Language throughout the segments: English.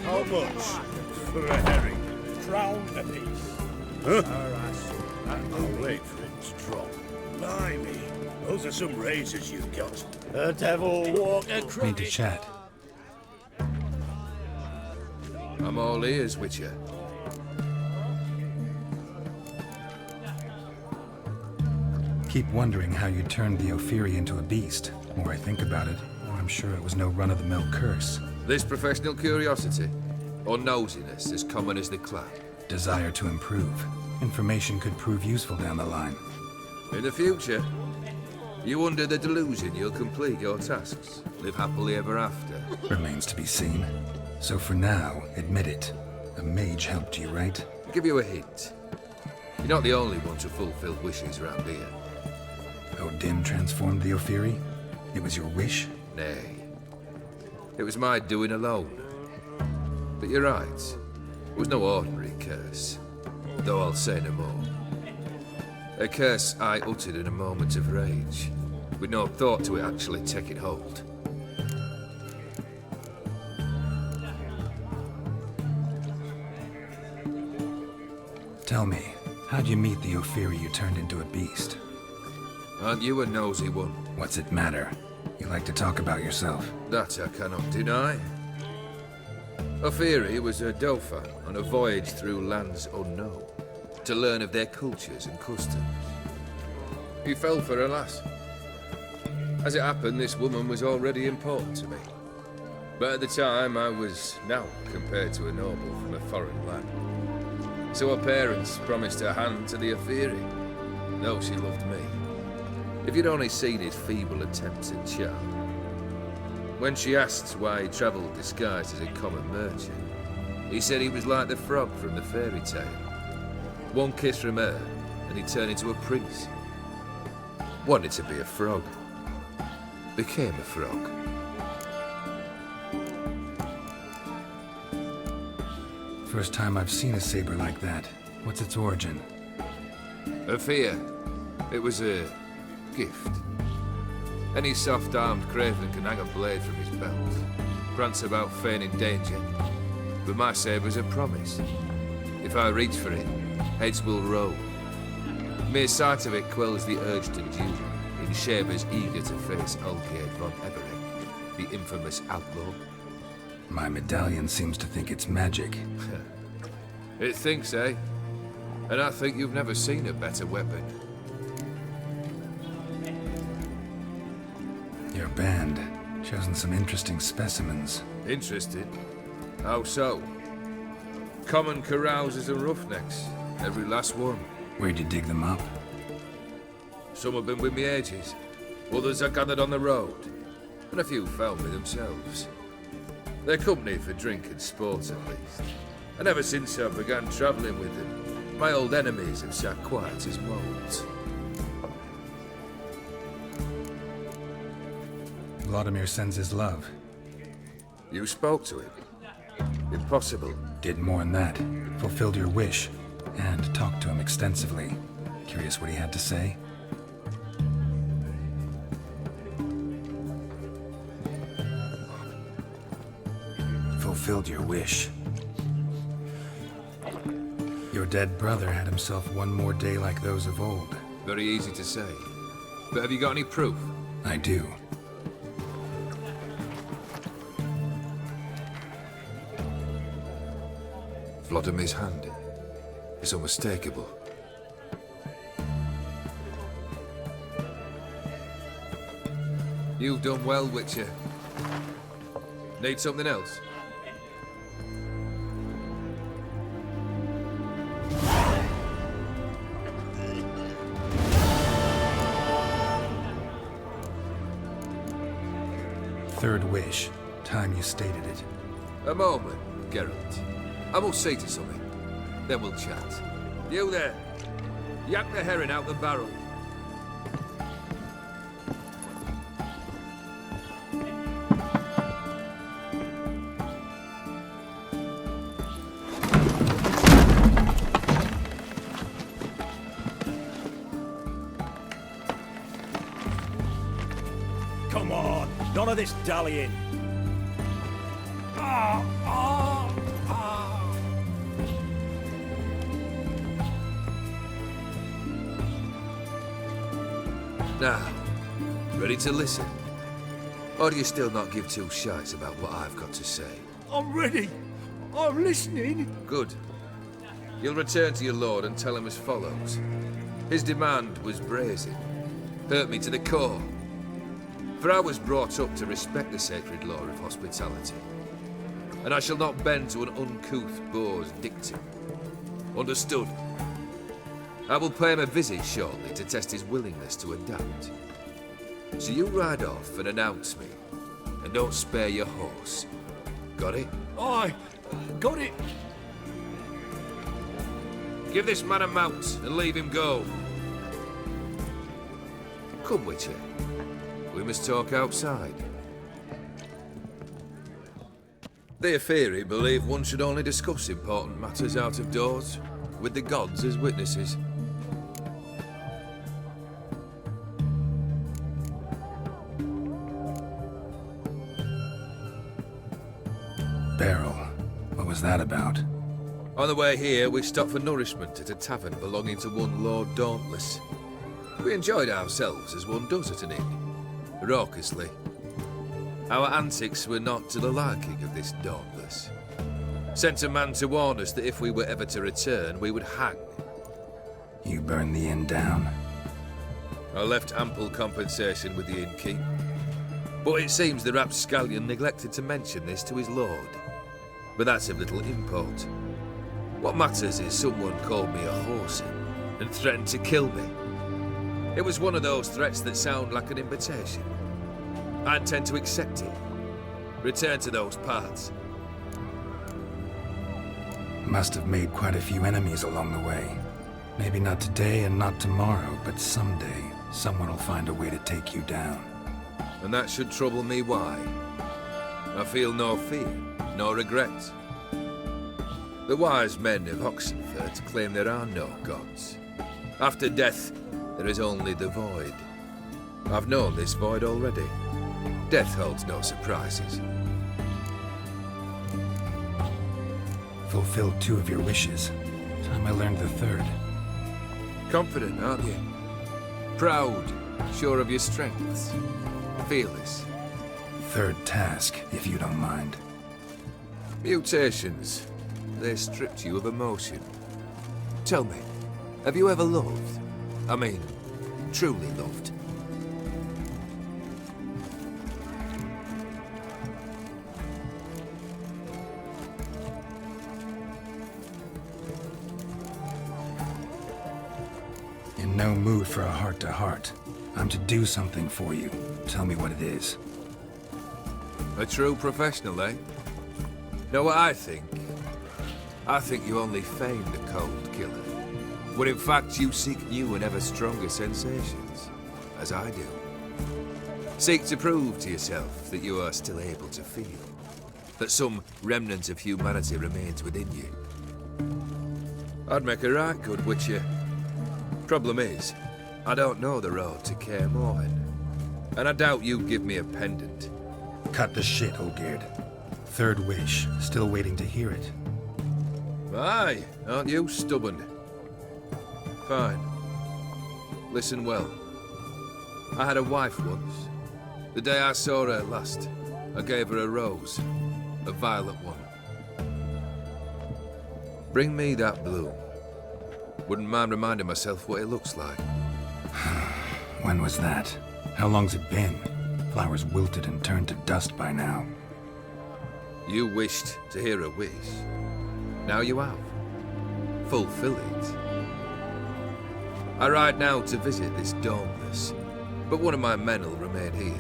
How much for a herring? Crown apiece. Huh? I'll wait for it to drop. Blimey, those are some razors you've got. A devil walk across. Need to chat. I'm all ears, Witcher. Keep wondering how you turned the Ophiri into a beast. The more I think about it, the more I'm sure it was no run-of-the-mill curse. This professional curiosity, or nosiness as common as the cloud. Desire to improve. Information could prove useful down the line. In the future, you under the delusion you'll complete your tasks, live happily ever after. Remains to be seen. So for now, admit it. A mage helped you, right? I'll give you a hint. You're not the only one to fulfill wishes around here. Odin transformed the Ophiri? It was your wish? Nay. It was my doing alone. But you're right. It was no ordinary curse. Though I'll say no more. A curse I uttered in a moment of rage, with no thought to it actually taking hold. Tell me, how'd you meet the Ophiri you turned into a beast? Aren't you a nosy one? What's it matter? You like to talk about yourself. That I cannot deny. Ophiri was a Dauphin on a voyage through lands unknown, to learn of their cultures and customs. He fell for a lass. As it happened, this woman was already important to me. But at the time, I was now compared to a noble from a foreign land. So her parents promised her hand to the Ophiri, though she loved me. If you'd only seen his feeble attempts at charm. When she asked why he travelled disguised as a common merchant, he said he was like the frog from the fairy tale. One kiss from her, and he turned into a prince. Wanted to be a frog. Became a frog. First time I've seen a saber like that. What's its origin? A fear. It was a gift. Any soft-armed craven can hang a blade from his belt, prance about feigning danger. But my saber's a promise. If I reach for it, heads will roll. Mere sight of it quells the urge to duel, in shavers eager to face Olgierd von Everett, the infamous outlaw. My medallion seems to think it's magic. It thinks, eh? And I think you've never seen a better weapon. Your band, chosen some interesting specimens. Interested? How so? Common carousers and roughnecks, every last one. Where'd you dig them up? Some have been with me ages, others I gathered on the road, and a few found me themselves. They're company for drink and sport at least. And ever since I began travelling with them, my old enemies have sat quiet as moles. Vladimir sends his love. You spoke to him? Impossible. Did more than that. Fulfilled your wish. And talked to him extensively. Curious what he had to say? Fulfilled your wish. Your dead brother had himself one more day like those of old. Very easy to say. But have you got any proof? I do. Vladimir's hand. It's unmistakable. You've done well, Witcher. Need something else? Third wish. Time you stated it. A moment, Geralt. I must say to something. Then we'll chat. You there. Yank the herring out the barrel. Come on, none of this dallying. Ah, ah. Now, ready to listen? Or do you still not give two shites about what I've got to say? I'm ready. I'm listening. Good. You'll return to your lord and tell him as follows. His demand was brazen. Hurt me to the core. For I was brought up to respect the sacred law of hospitality. And I shall not bend to an uncouth boor's dictum. Understood? I will pay him a visit shortly to test his willingness to adapt. So you ride off and announce me. And don't spare your horse. Got it? I got it. Give this man a mount and leave him go. Come, Witcher. We must talk outside. The Aetheri believe one should only discuss important matters out of doors, with the gods as witnesses. Beryl, what was that about? On the way here, we stopped for nourishment at a tavern belonging to one Lord Dauntless. We enjoyed ourselves as one does at an inn, raucously. Our antics were not to the liking of this Dauntless. Sent a man to warn us that if we were ever to return, we would hang. You burned the inn down. I left ample compensation with the innkeep. But it seems the rapscallion neglected to mention this to his lord. But that's of little import. What matters is someone called me a whoreson and threatened to kill me. It was one of those threats that sound like an invitation. I intend to accept it. Return to those parts. Must have made quite a few enemies along the way. Maybe not today and not tomorrow, but someday, someone will find a way to take you down. And that should trouble me why? I feel no fear, no regret. The wise men of Oxenfurt claim there are no gods. After death, there is only the void. I've known this void already. Death holds no surprises. Fulfilled 2 of your wishes. Time I learned the 3rd. Confident, aren't you? Proud, sure of your strengths. Fearless. 3rd task, if you don't mind. Mutations. They stripped you of emotion. Tell me, have you ever loved? I mean, truly loved? In no mood for a heart-to-heart. I'm to do something for you. Tell me what it is. A true professional, eh? Know what I think? I think you only feign the cold killer, when in fact you seek new and ever stronger sensations, as I do. Seek to prove to yourself that you are still able to feel, that some remnant of humanity remains within you. I'd make a right good witcher. Problem is, I don't know the road to Kaer Morhen, and I doubt you'd give me a pendant. Cut the shit, Olgierd. 3rd wish. Still waiting to hear it. Aye, aren't you stubborn? Fine. Listen well. I had a wife once. The day I saw her last, I gave her a rose. A violet one. Bring me that bloom. Wouldn't mind reminding myself what it looks like. When was that? How long's it been? Flowers wilted and turned to dust by now. You wished to hear a wish. Now you have. Fulfill it. I ride now to visit this Dauntless, but one of my men will remain here.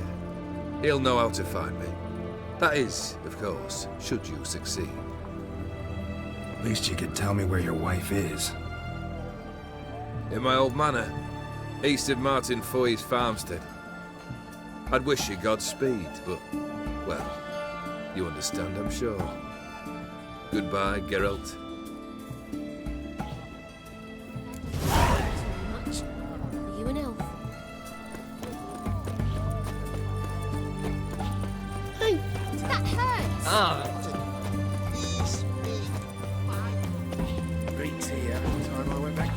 He'll know how to find me. That is, of course, should you succeed. At least you could tell me where your wife is. In my old manor, east of Martin Foy's farmstead. I'd wish you Godspeed, but, well, you understand, I'm sure. Goodbye, Geralt. Much. Are you an elf? Oh, that hurts. Great here. Time I went back.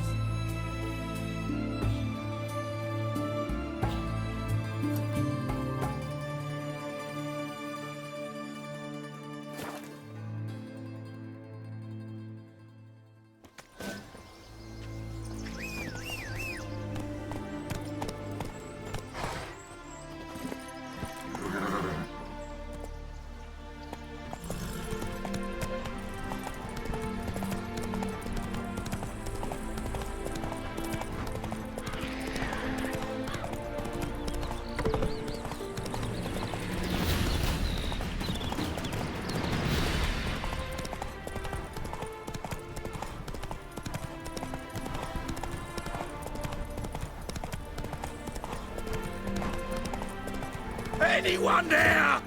Anyone there?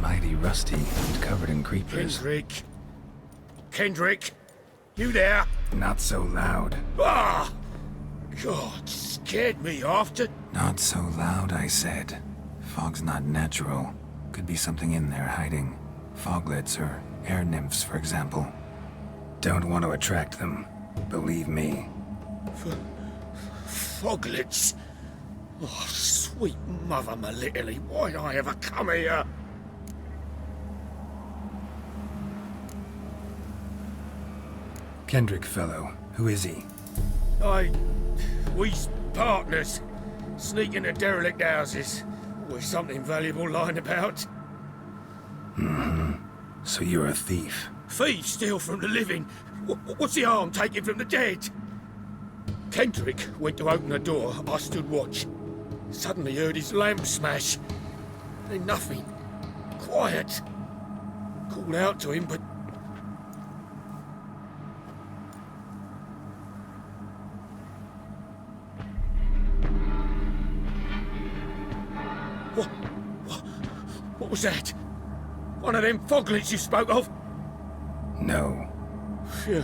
Mighty rusty and covered in creepers. Kendrick. Kendrick, you there? Not so loud. Ah! God, scared me after. Not so loud, I said. Fog's not natural. Could be something in there hiding. Foglets or air nymphs, for example. Don't want to attract them. Believe me. Foglets. Oh, sweet mother Melitele, why'd I ever come here? Kendrick fellow. Who is he? We's partners. Sneak into derelict houses. With something valuable lying about. So you're a thief. Thieves steal from the living. What's the harm taken from the dead? Kendrick went to open the door. I stood watch. Suddenly heard his lamp smash. Then nothing. Quiet. Called out to him, but... What was that? One of them foglets you spoke of? No. Phew.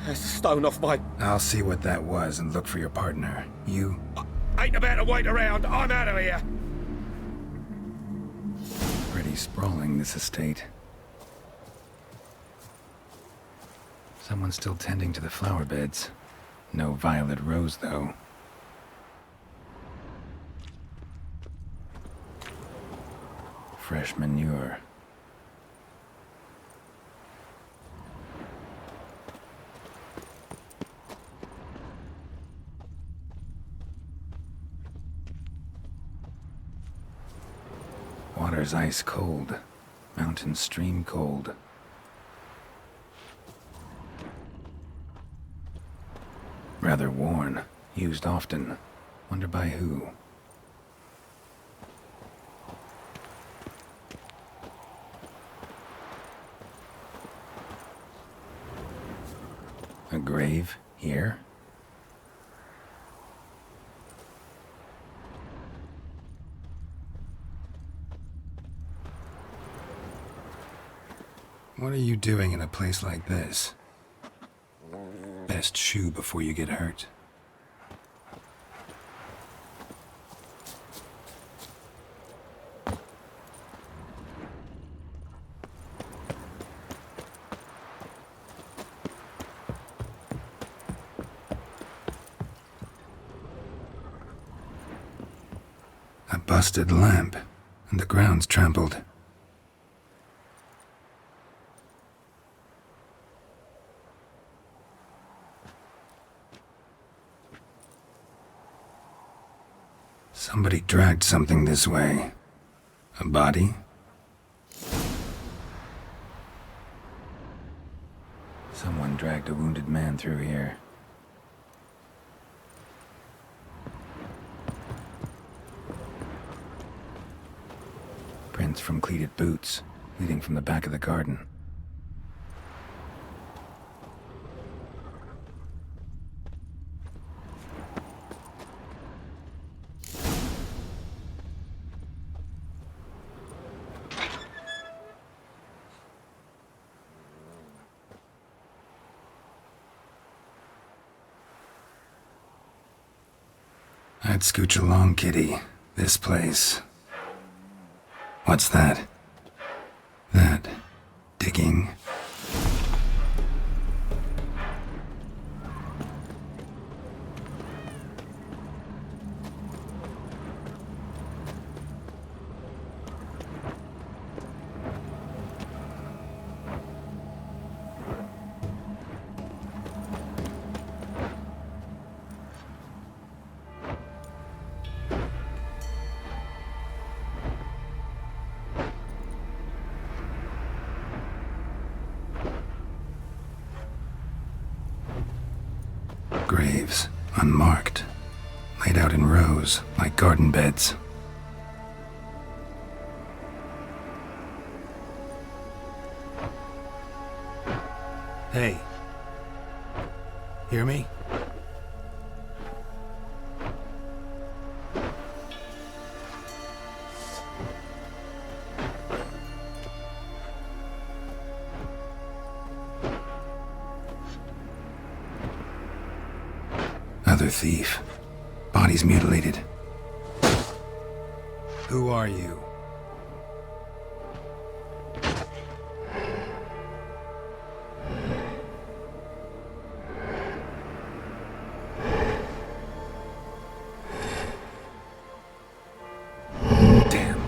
That's a stone off my... I'll see what that was and look for your partner. You? Ain't about to wait around. I'm out of here. Pretty sprawling, this estate. Someone's still tending to the flower beds. No violet rose, though. Fresh manure. Water's ice cold. Mountain stream cold. Rather worn. Used often. Wonder by who. A grave here? What are you doing in a place like this? Best shoe before you get hurt. A busted lamp, and the ground's trampled. Somebody dragged something this way. A body? Someone dragged a wounded man through here. Prints from cleated boots, leading from the back of the garden. I'd scooch along, kitty. This place. What's that? That. Digging. Graves, unmarked, laid out in rows like garden beds. Hey. Hear me? Another thief. Body's mutilated. Who are you? Damn.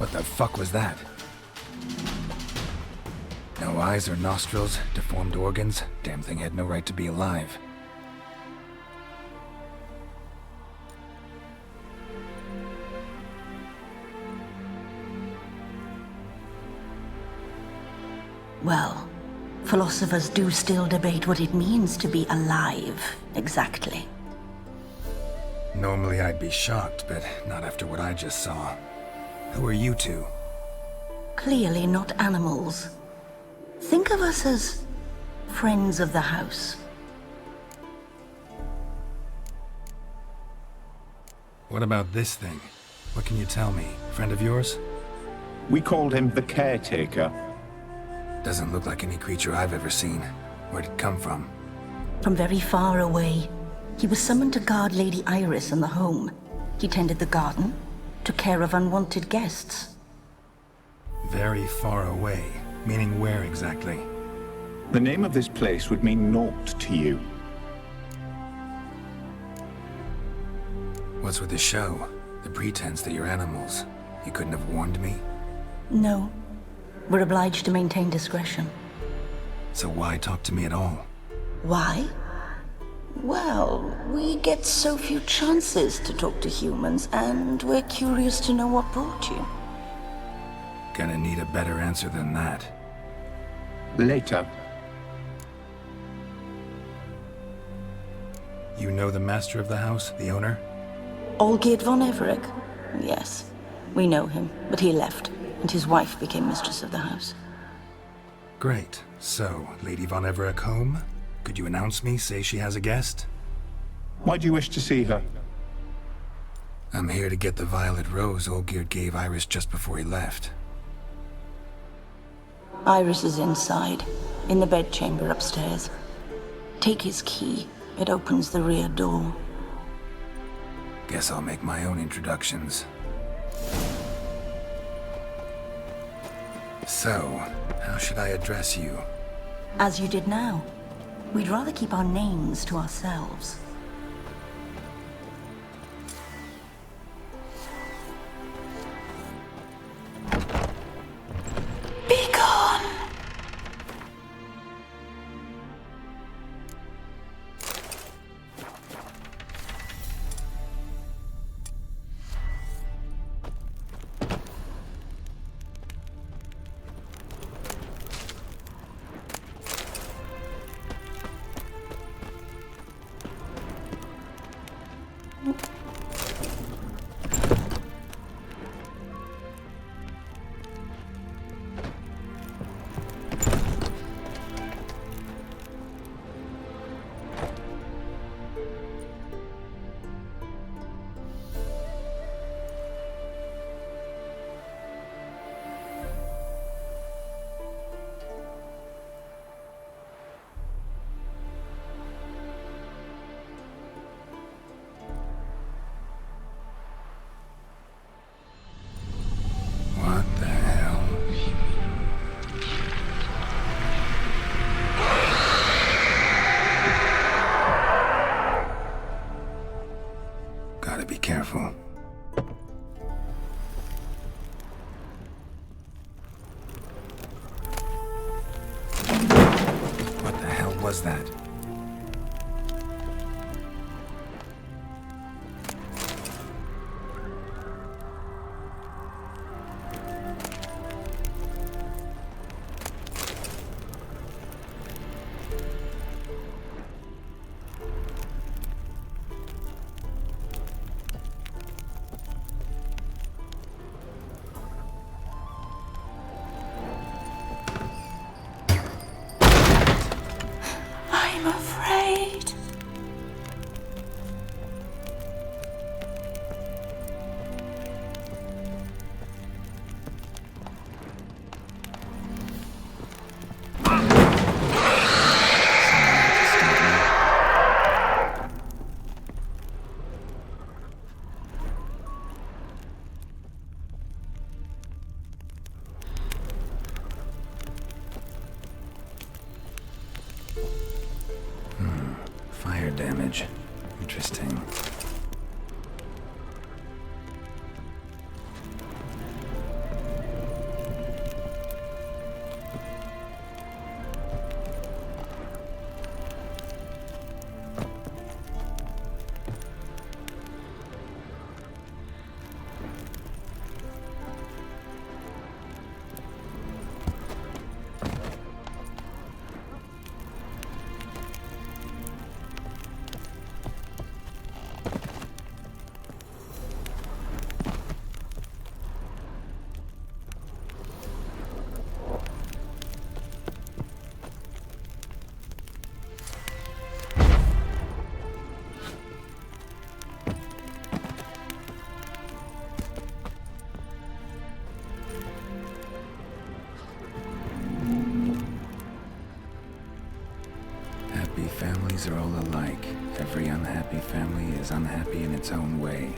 What the fuck was that? No eyes or nostrils, deformed organs. Damn thing had no right to be alive. Well, philosophers do still debate what it means to be alive, exactly. Normally I'd be shocked, but not after what I just saw. Who are you two? Clearly not animals. Think of us as friends of the house. What about this thing? What can you tell me? Friend of yours? We called him the Caretaker. Doesn't look like any creature I've ever seen. Where'd it come from? From very far away. He was summoned to guard Lady Iris and the home. He tended the garden, took care of unwanted guests. Very far away. Meaning where exactly? The name of this place would mean naught to you. What's with the show? The pretense that you're animals. You couldn't have warned me? No. We're obliged to maintain discretion. So why talk to me at all? Why? Well, we get so few chances to talk to humans, and we're curious to know what brought you. Gonna need a better answer than that. Later. You know the master of the house, the owner? Olgierd von Everec? Yes. We know him, but he left, and his wife became mistress of the house. Great. So, Lady von Everec home? Could you announce me, say she has a guest? Why do you wish to see her? I'm here to get the violet rose Olgierd gave Iris just before he left. Iris is inside, in the bedchamber upstairs. Take his key. It opens the rear door. Guess I'll make my own introductions. So, how should I address you? As you did now. We'd rather keep our names to ourselves. Be gone! What the hell? Gotta be careful. What the hell was that? I'm afraid. Fire damage. Interesting. Families are all alike. Every unhappy family is unhappy in its own way.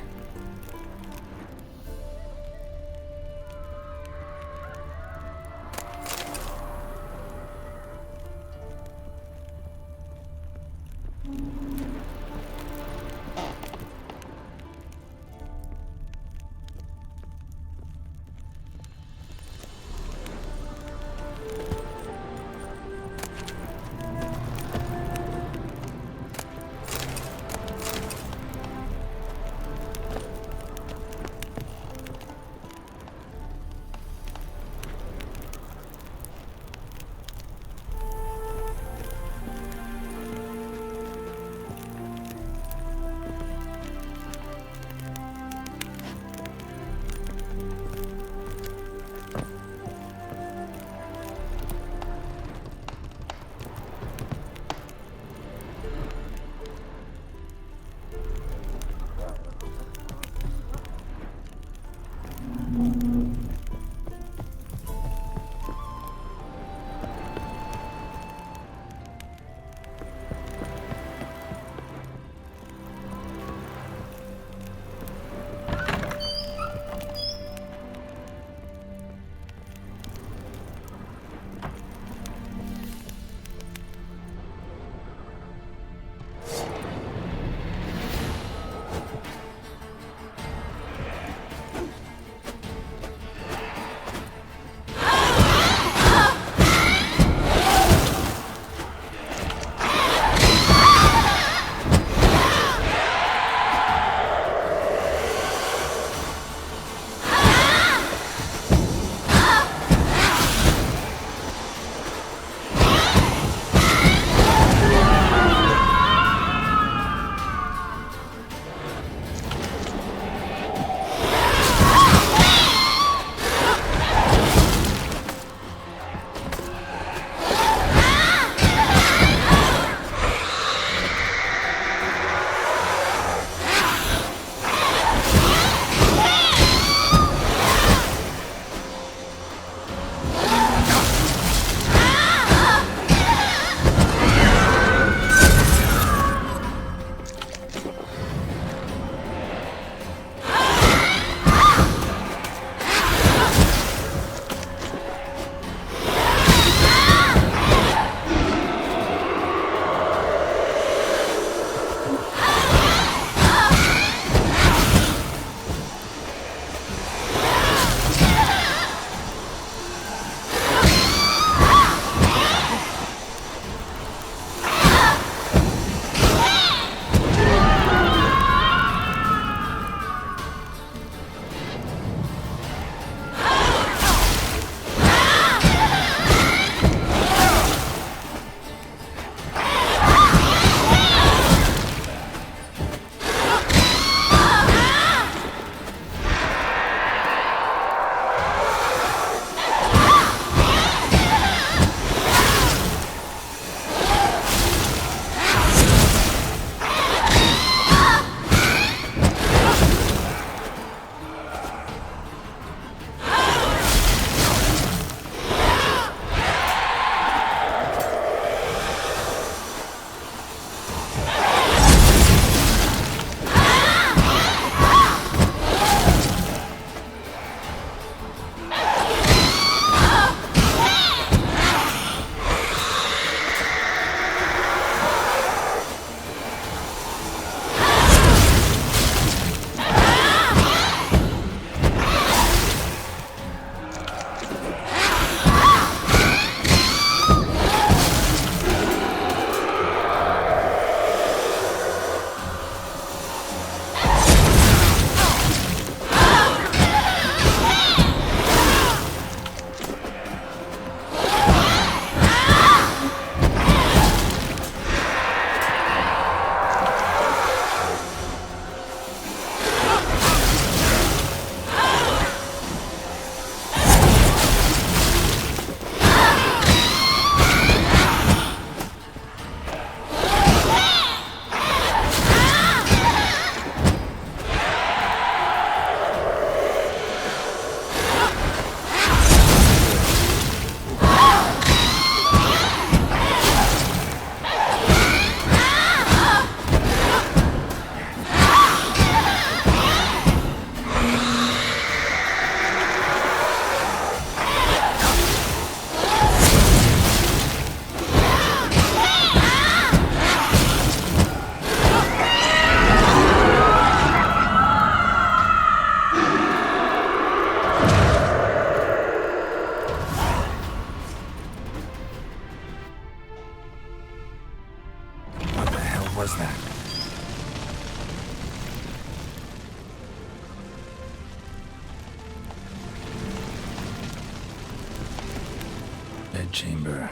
Bedchamber.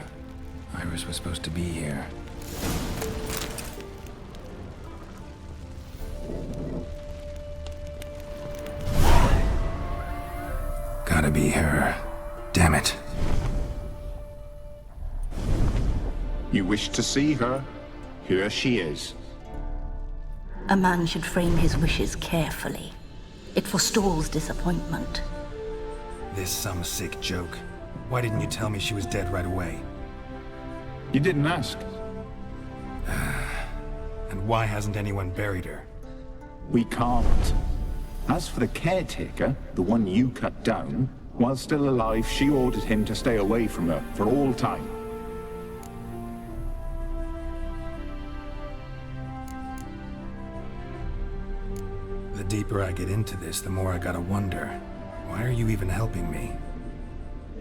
Iris was supposed to be here. Gotta be her. Damn it. You wish to see her? Here she is. A man should frame his wishes carefully. It forestalls disappointment. This some sick joke. Why didn't you tell me she was dead right away? You didn't ask. And why hasn't anyone buried her? We can't. As for the caretaker, the one you cut down, while still alive, she ordered him to stay away from her for all time. The deeper I get into this, the more I gotta wonder. Why are you even helping me?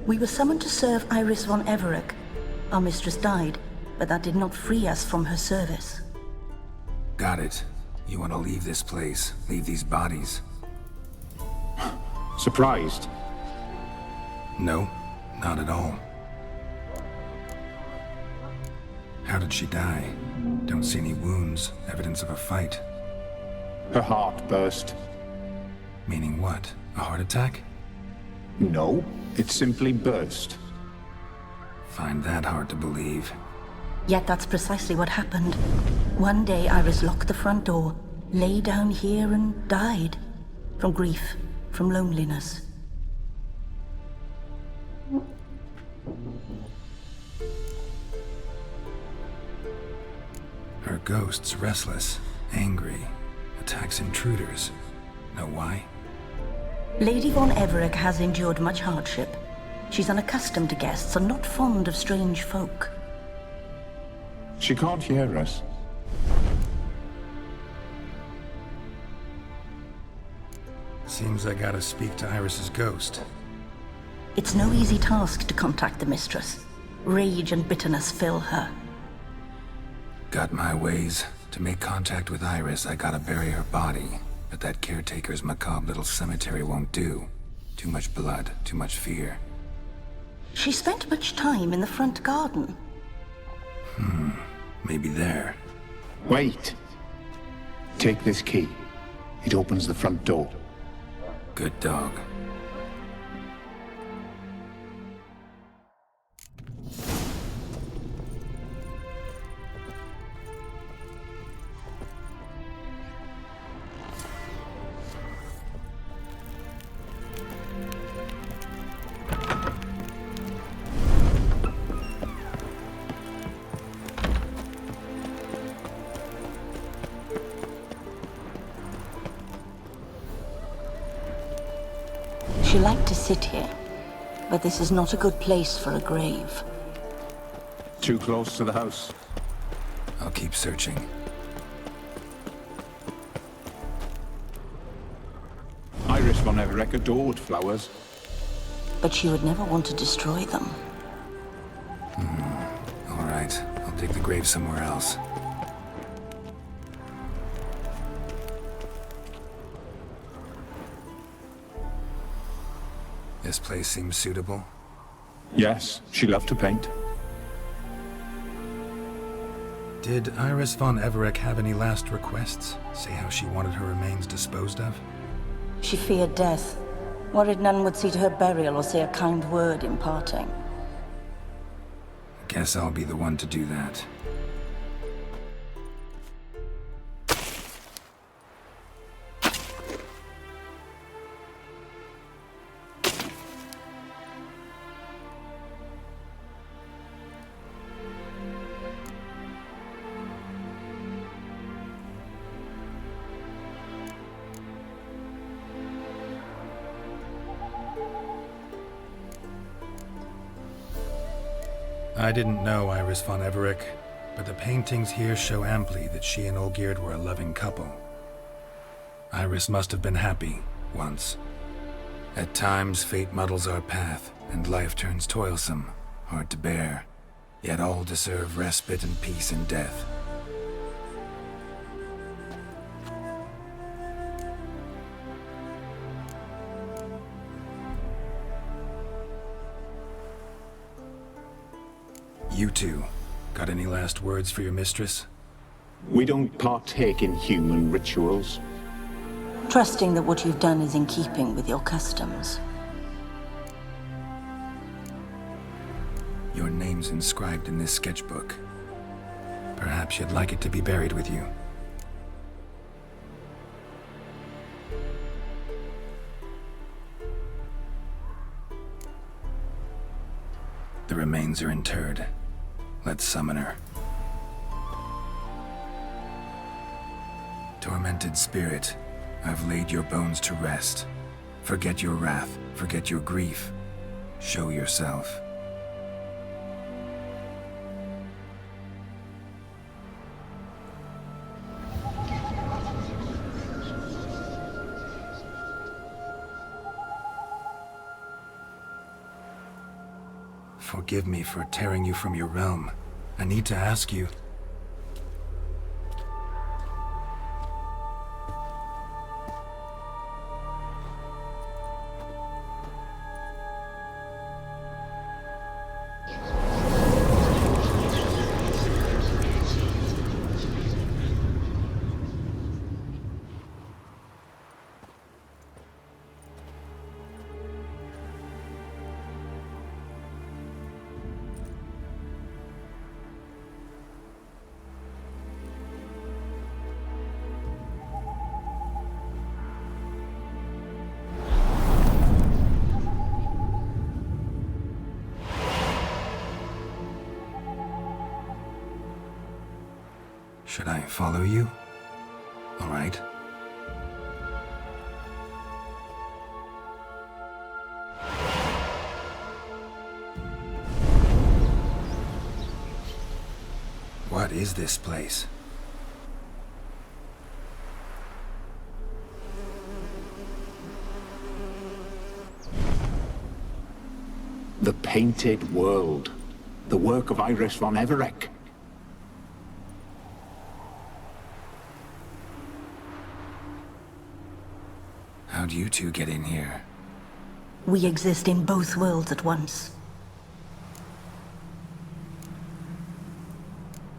We were summoned to serve Iris von Everec. Our mistress died, but that did not free us from her service. Got it. You want to leave this place, leave these bodies? Surprised? No, not at all. How did she die? Don't see any wounds, evidence of a fight. Her heart burst. Meaning what? A heart attack? No, it simply burst. Find that hard to believe. Yet that's precisely what happened. One day Iris locked the front door, lay down here and died. From grief, from loneliness. Her ghost's restless, angry, attacks intruders. Know why? Lady von Everec has endured much hardship. She's unaccustomed to guests and not fond of strange folk. She can't hear us. Seems I gotta speak to Iris's ghost. It's no easy task to contact the mistress. Rage and bitterness fill her. Got my ways. To make contact with Iris, I gotta bury her body. But that caretaker's macabre little cemetery won't do. Too much blood, too much fear. She spent much time in the front garden. Maybe there. Wait. Take this key. It opens the front door. Good dog. She liked to sit here, but this is not a good place for a grave. Too close to the house. I'll keep searching. Iris von Everec adored flowers. But she would never want to destroy them. All right, I'll dig the grave somewhere else. This place seems suitable. Yes, she loved to paint. Did Iris von Everec have any last requests? Say how she wanted her remains disposed of? She feared death, worried none would see to her burial or say a kind word in parting. Guess I'll be the one to do that. I didn't know Iris von Everec, but the paintings here show amply that she and Olgierd were a loving couple. Iris must have been happy, once. At times, fate muddles our path, and life turns toilsome, hard to bear. Yet all deserve respite and peace in death. You two, got any last words for your mistress? We don't partake in human rituals. Trusting that what you've done is in keeping with your customs. Your name's inscribed in this sketchbook. Perhaps you'd like it to be buried with you. The remains are interred. Let's summon her. Tormented spirit, I've laid your bones to rest. Forget your wrath, forget your grief. Show yourself. Forgive me for tearing you from your realm. I need to ask you. Should I follow you? All right. What is this place? The Painted World. The work of Iris von Everec. How'd you two get in here? We exist in both worlds at once.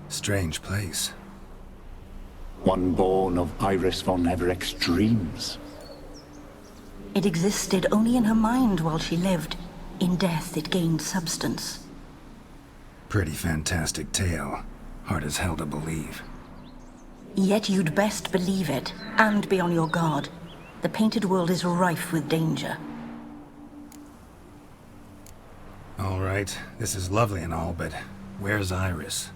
Strange place. One born of Iris von Everec's dreams. It existed only in her mind while she lived. In death, it gained substance. Pretty fantastic tale. Hard as hell to believe. Yet you'd best believe it, and be on your guard. The Painted World is rife with danger. All right, this is lovely and all, but where's Iris?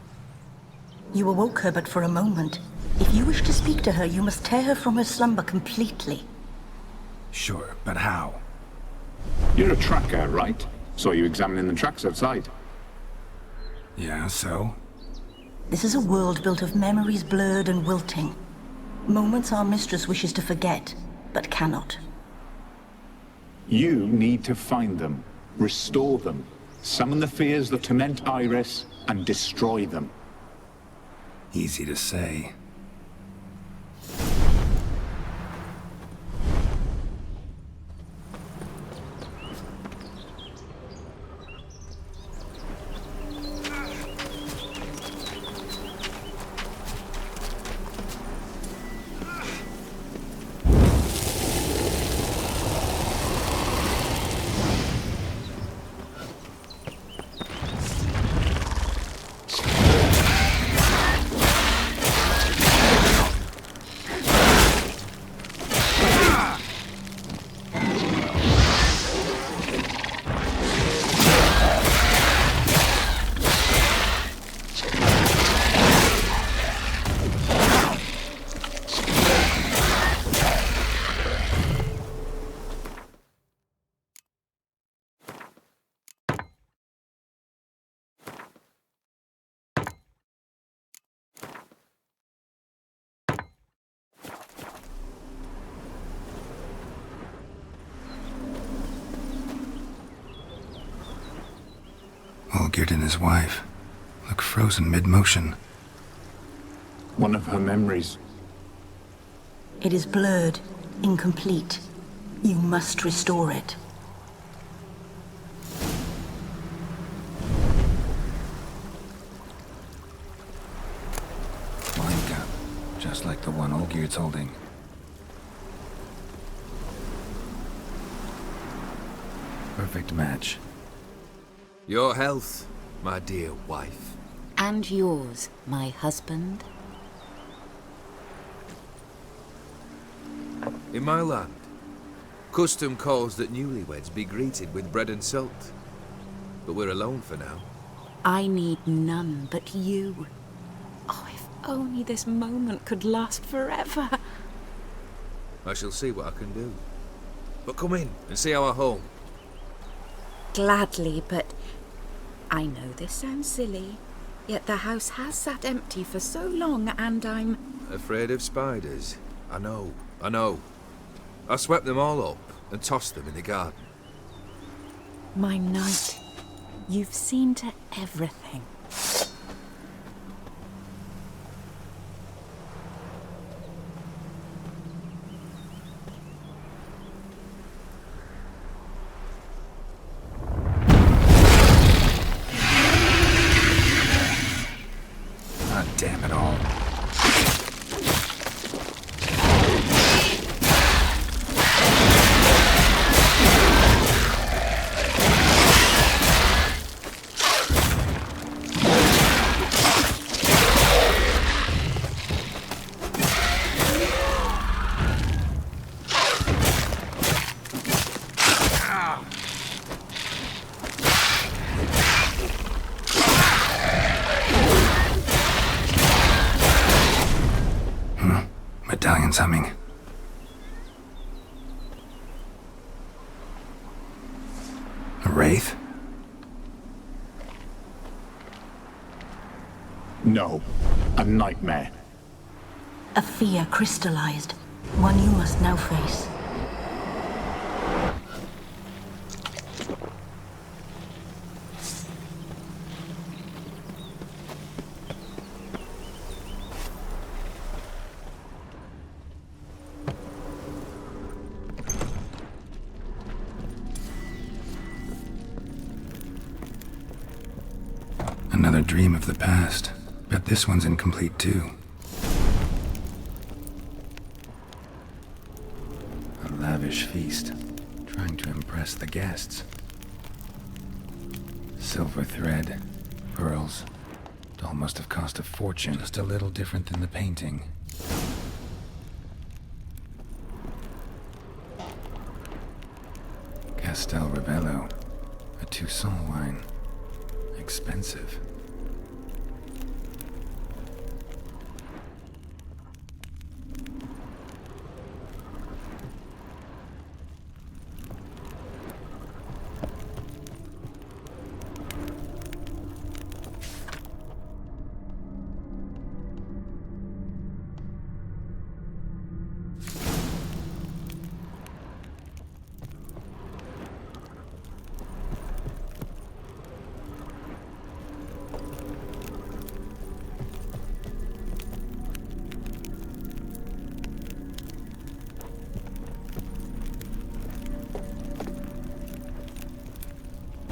You awoke her but for a moment. If you wish to speak to her, you must tear her from her slumber completely. Sure, but how? You're a tracker, right? Saw you examining the tracks outside. Yeah, so? This is a world built of memories blurred and wilting. Moments our mistress wishes to forget, but cannot. You need to find them, restore them, summon the fears that torment Iris, and destroy them. Easy to say. Olgierd and his wife look frozen mid-motion. One of her memories. It is blurred, incomplete. You must restore it. the one Olgier's holding. Perfect match. Your health, my dear wife. And yours, my husband. In my land, custom calls that newlyweds be greeted with bread and salt. But we're alone for now. I need none but you. Oh, if only this moment could last forever. I shall see what I can do. But come in and see our home. Gladly, but I know this sounds silly, yet the house has sat empty for so long and I'm... Afraid of spiders. I know. I swept them all up and tossed them in the garden. My knight, you've seen to everything. Ah, damn it all. Medallion's humming. A wraith? No, a nightmare. A fear crystallized, one you must now face. Another dream of the past. Bet this one's incomplete too. A lavish feast, trying to impress the guests. Silver thread, pearls. It all must have cost a fortune, just a little different than the painting. Castel Ravello, a Toussaint wine. Expensive.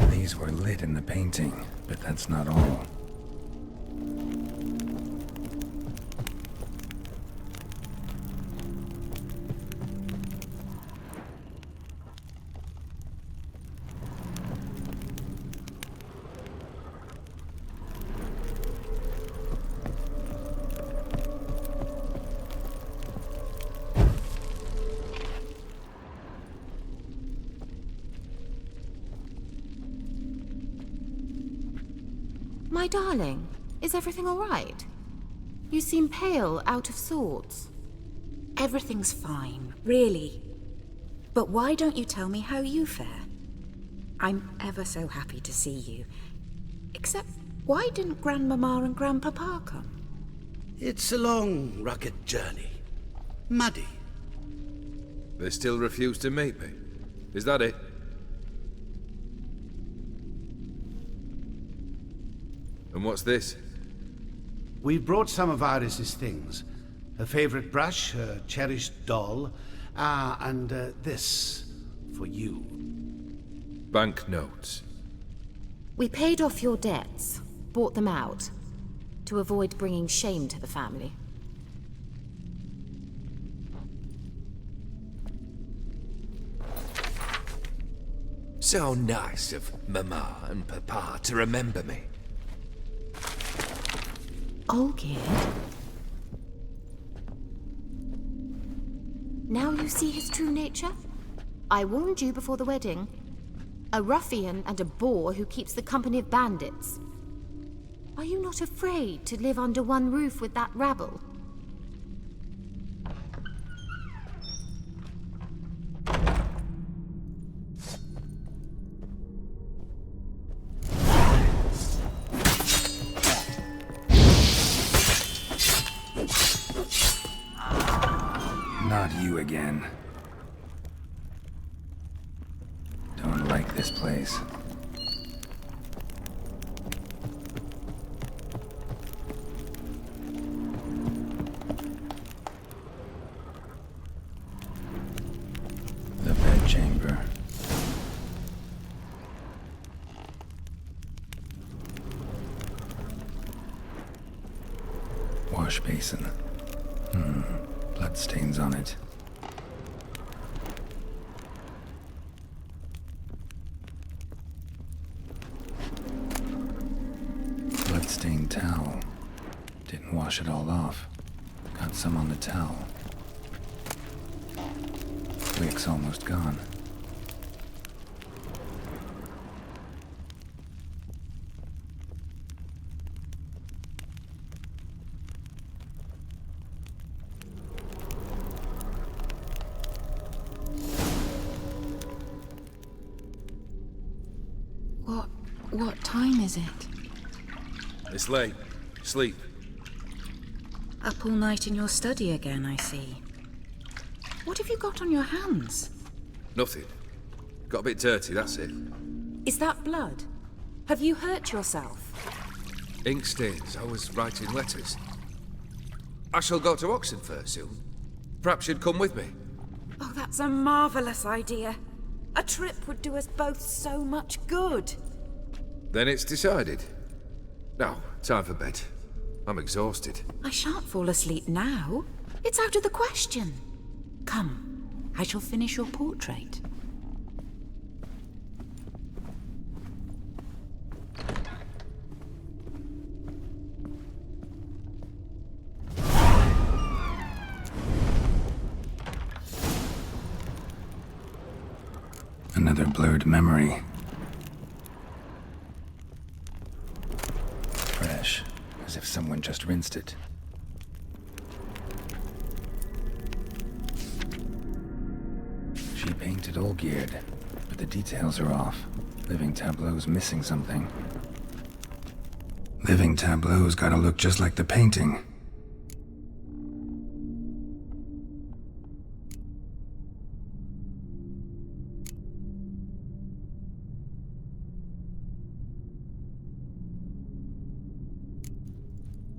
These were lit in the painting, but that's not all. My darling, is everything all right? You seem pale, out of sorts. Everything's fine, really. But why don't you tell me how you fare? I'm ever so happy to see you. Except, why didn't Grandmama and Grandpapa come? It's a long, rugged journey. Muddy. They still refuse to meet me. Is that it? And what's this? We've brought some of Iris's things. Her favorite brush, her cherished doll, and this for you. Banknotes. We paid off your debts, bought them out, to avoid bringing shame to the family. So nice of Mama and Papa to remember me. Olgierd? Now you see his true nature? I warned you before the wedding. A ruffian and a boor who keeps the company of bandits. Are you not afraid to live under one roof with that rabble? Not you again. Don't like this place. The bedchamber. Wash basin. Bloodstains on it. Bloodstained towel. Didn't wash it all off. Got some on the towel. Wick's almost gone. What time is it? It's late. Sleep. Up all night in your study again, I see. What have you got on your hands? Nothing. Got a bit dirty, that's it. Is that blood? Have you hurt yourself? Ink stains. I was writing letters. I shall go to Oxenfurt soon. Perhaps you'd come with me. Oh, that's a marvelous idea. A trip would do us both so much good. Then it's decided. Now, time for bed. I'm exhausted. I shan't fall asleep now. It's out of the question. Come, I shall finish your portrait. Another blurred memory. Fresh, as if someone just rinsed it. She painted Olgierd, but the details are off. Living Tableau's missing something. Living Tableau's gotta look just like the painting.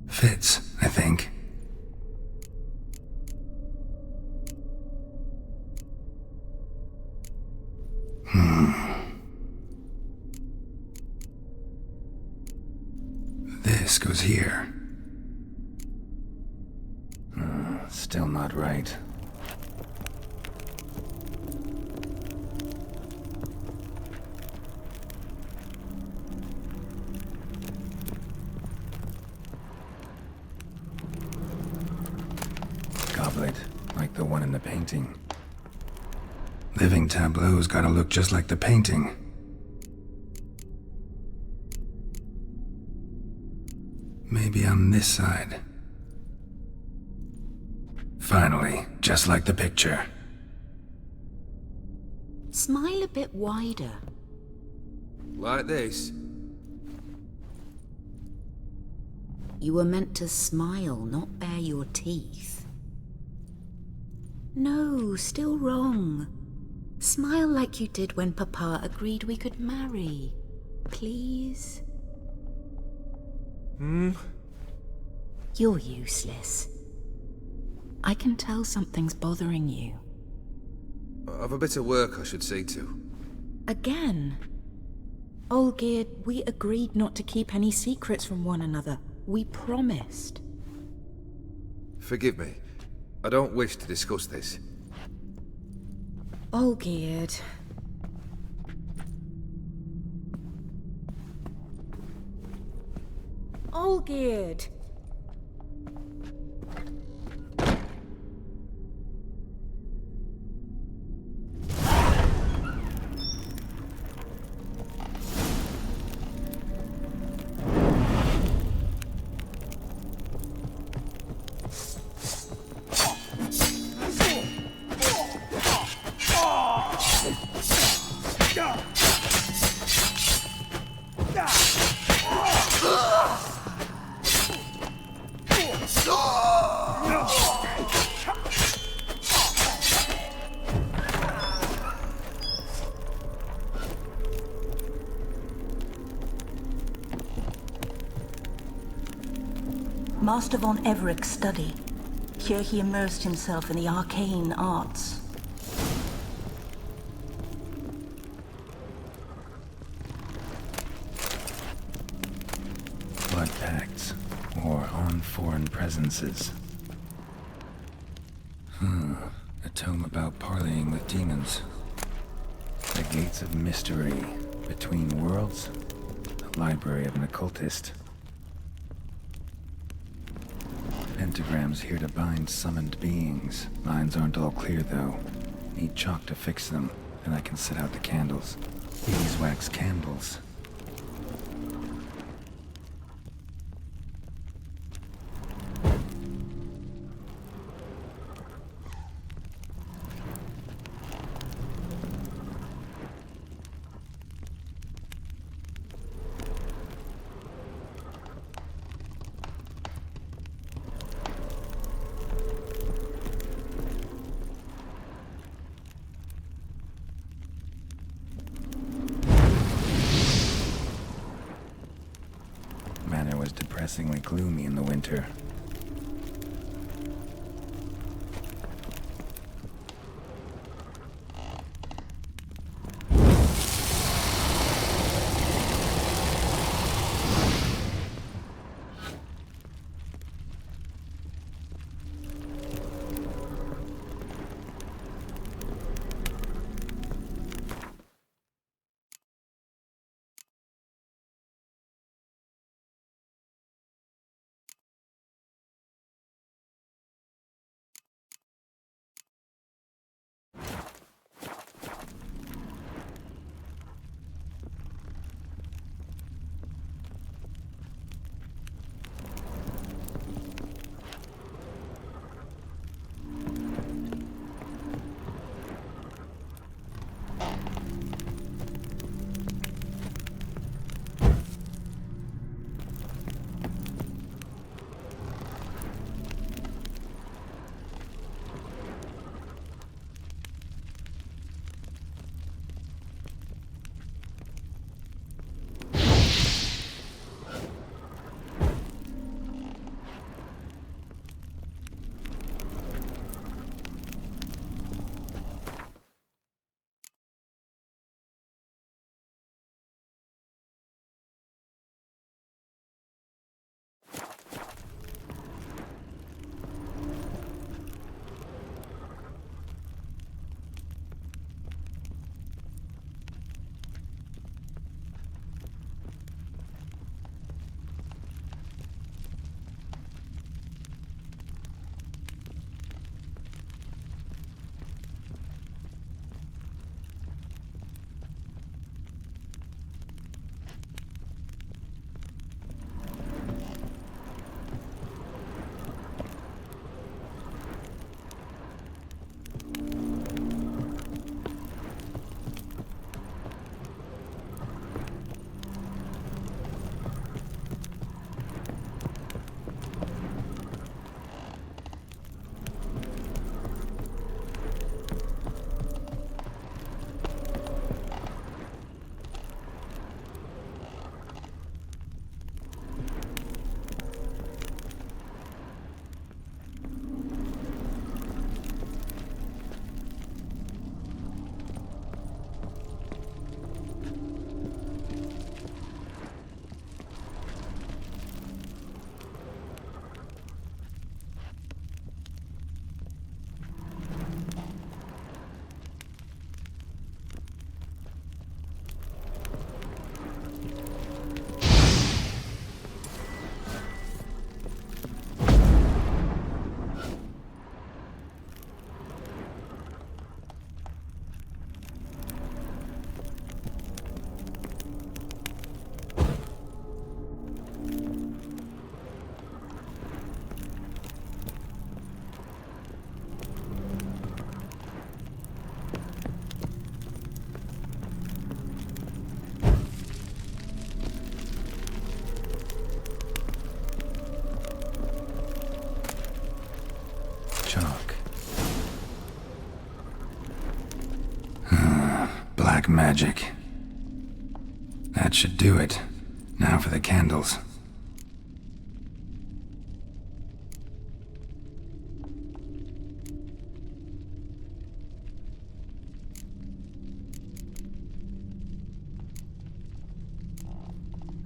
Fits, I think. This goes here. Still not right. Goblet, like the one in the painting. Living Tableau's gotta look just like the painting. Maybe on this side. Finally, just like the picture. Smile a bit wider. Like this? You were meant to smile, not bare your teeth. No, still wrong. Smile like you did when Papa agreed we could marry. Please? You're useless. I can tell something's bothering you. I've a bit of work I should see to. Again? Olgierd, we agreed not to keep any secrets from one another. We promised. Forgive me. I don't wish to discuss this. Olgierd. Olgierd. Master von Everek's study. Here he immersed himself in the arcane arts. Blood pacts, or on foreign presences. A tome about parleying with demons. The gates of mystery between worlds. The library of an occultist. Pentagrams here to bind summoned beings. Lines aren't all clear, though. Need chalk to fix them, and I can set out the candles. Beeswax candles. Manor was depressingly gloomy in the winter. magic. That should do it. Now for the candles.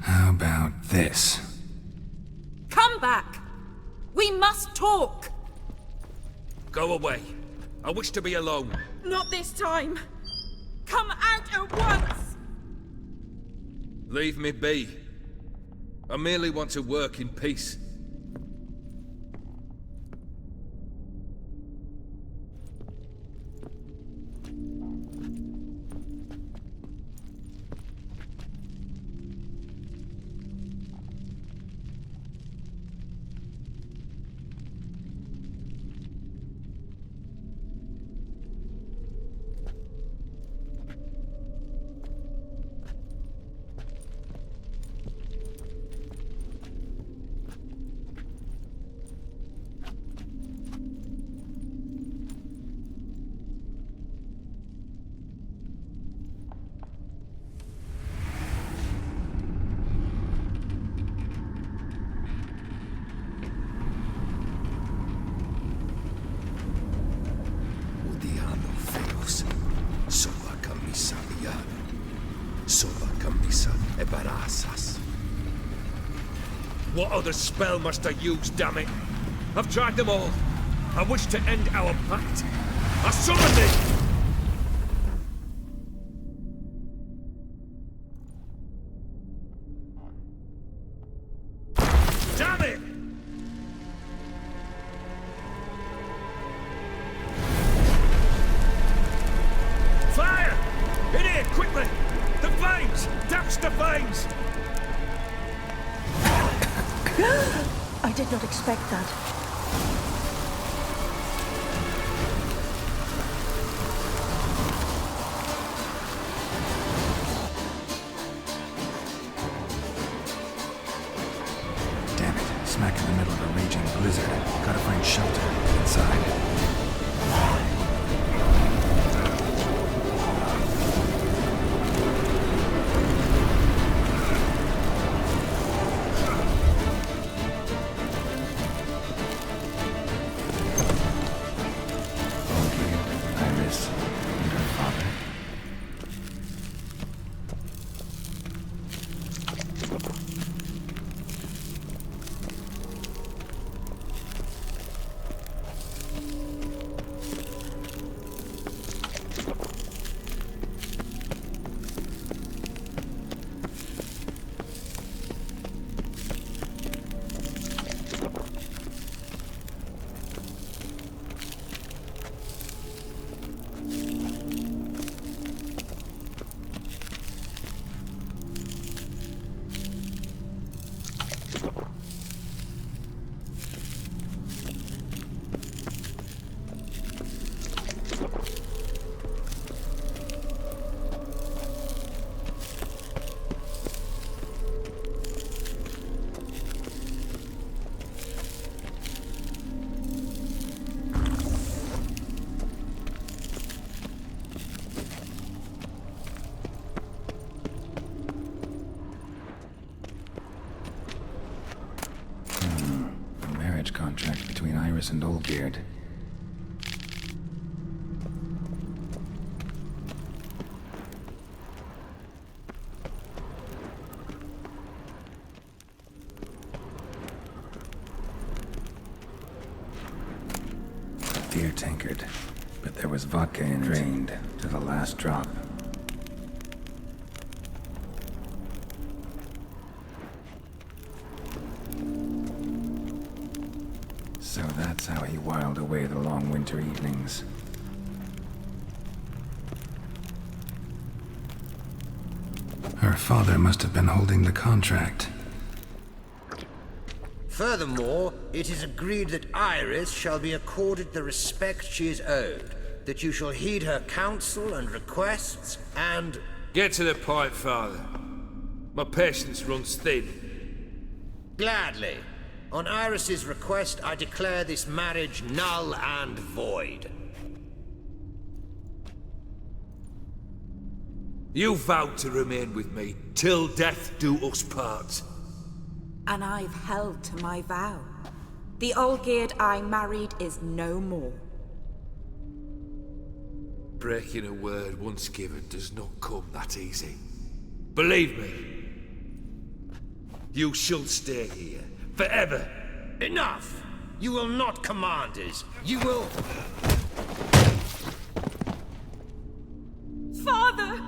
How about this? Come back! We must talk! Go away. I wish to be alone. Not this time! Come out at once! Leave me be. I merely want to work in peace. Odiano feos. Sola camisa liana. Sola camisa e barasas. What other spell must I use, damn it? I've tried them all. I wish to end our pact. I summon thee! Damn it! Fire! In here, quickly! The flames! Douse the flames! I did not expect that. Damn it, smack in the middle of a raging blizzard. Gotta find shelter inside. Iris and her father. A marriage contract between Iris and Oldbeard. Beer tankard, but there was vodka in it. Drained to the last drop. So that's how he whiled away the long winter evenings. Her father must have been holding the contract. Furthermore, it is agreed that Iris shall be accorded the respect she is owed, that you shall heed her counsel and requests, and... Get to the point, Father. My patience runs thin. Gladly. On Iris's request, I declare this marriage null and void. You vowed to remain with me till death do us part. And I've held to my vow. The Olgierd I married is no more. Breaking a word once given does not come that easy. Believe me. You shall stay here, forever. Enough! You will not command us. You will... Father!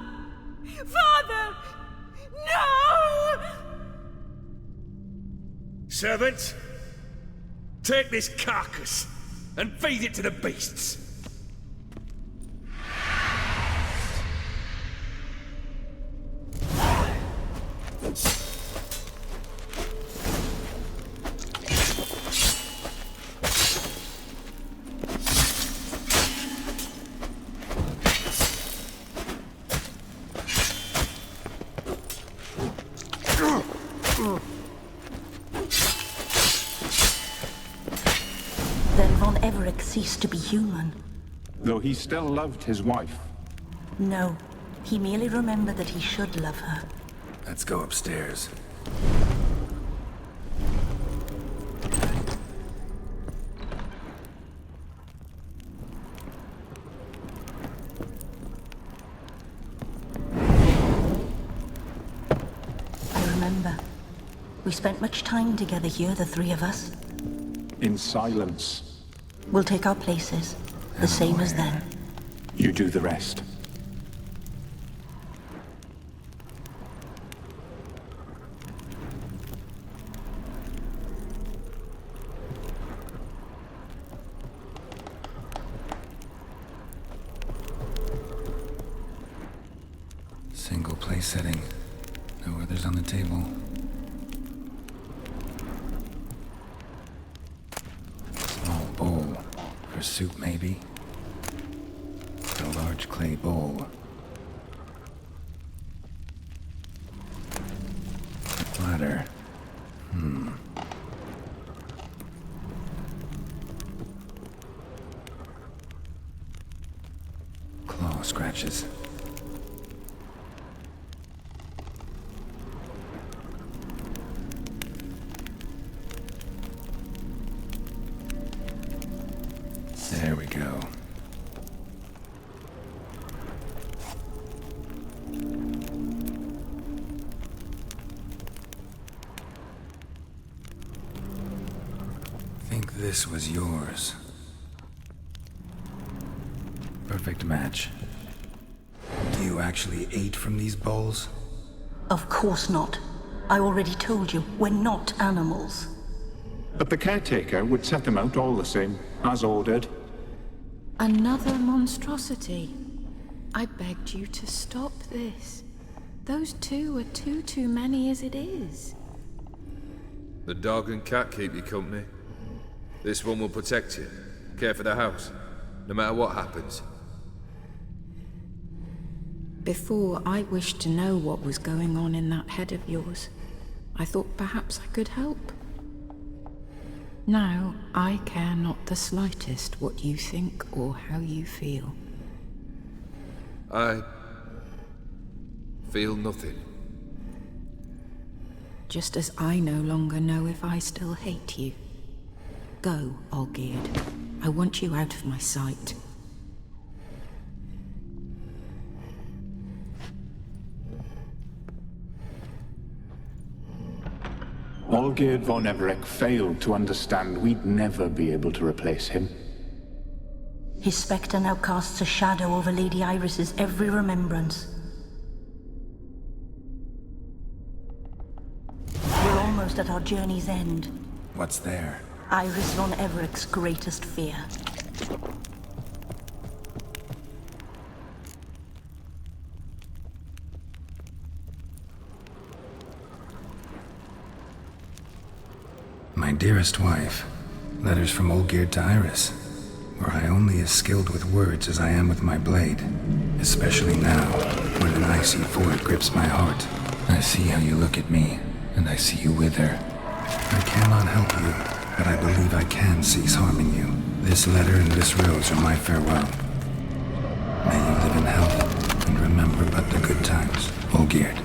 Father! No! Servant, take this carcass and feed it to the beasts. Then Von Everec ceased to be human. Though he still loved his wife. No, he merely remembered that he should love her. Let's go upstairs. I remember. We spent much time together here, the three of us. In silence. We'll take our places, the same as then. You do the rest. Single place setting. No others on the table. Small bowl. For soup, maybe? A large clay bowl. A platter. Claw scratches. There we go. Think this was yours. Perfect match. Do you actually eat from these bowls? Of course not. I already told you, we're not animals. But the caretaker would set them out all the same, as ordered. Another monstrosity. I begged you to stop this. Those two are too many as it is. The dog and cat keep you company. This one will protect you, care for the house, no matter what happens. Before, I wished to know what was going on in that head of yours. I thought perhaps I could help. Now, I care not the slightest what you think or how you feel. I feel nothing. Just as I no longer know if I still hate you. Go, Olgierd. I want you out of my sight. Olgierd von Everec failed to understand we'd never be able to replace him. His spectre now casts a shadow over Lady Iris's every remembrance. We're almost at our journey's end. What's there? Iris von Everec's greatest fear. My dearest wife. Letters from Olgierd to Iris. Were I only as skilled with words as I am with my blade. Especially now, when an icy void grips my heart. I see how you look at me, and I see you wither. I cannot help you, but I believe I can cease harming you. This letter and this rose are my farewell. May you live in health, and remember remember but the good times. All geared.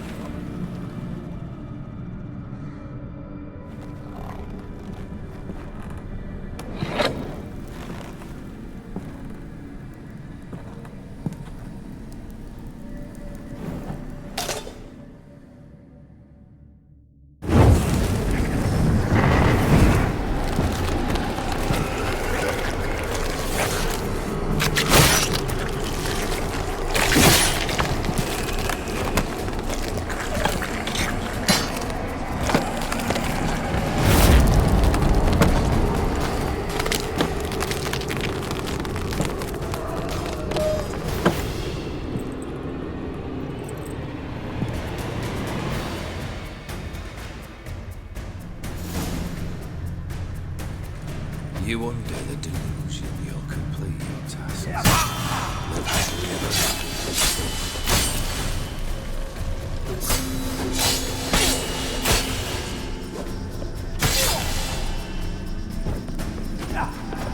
You under the delusion you'll complete your tasks. Live happily ever after.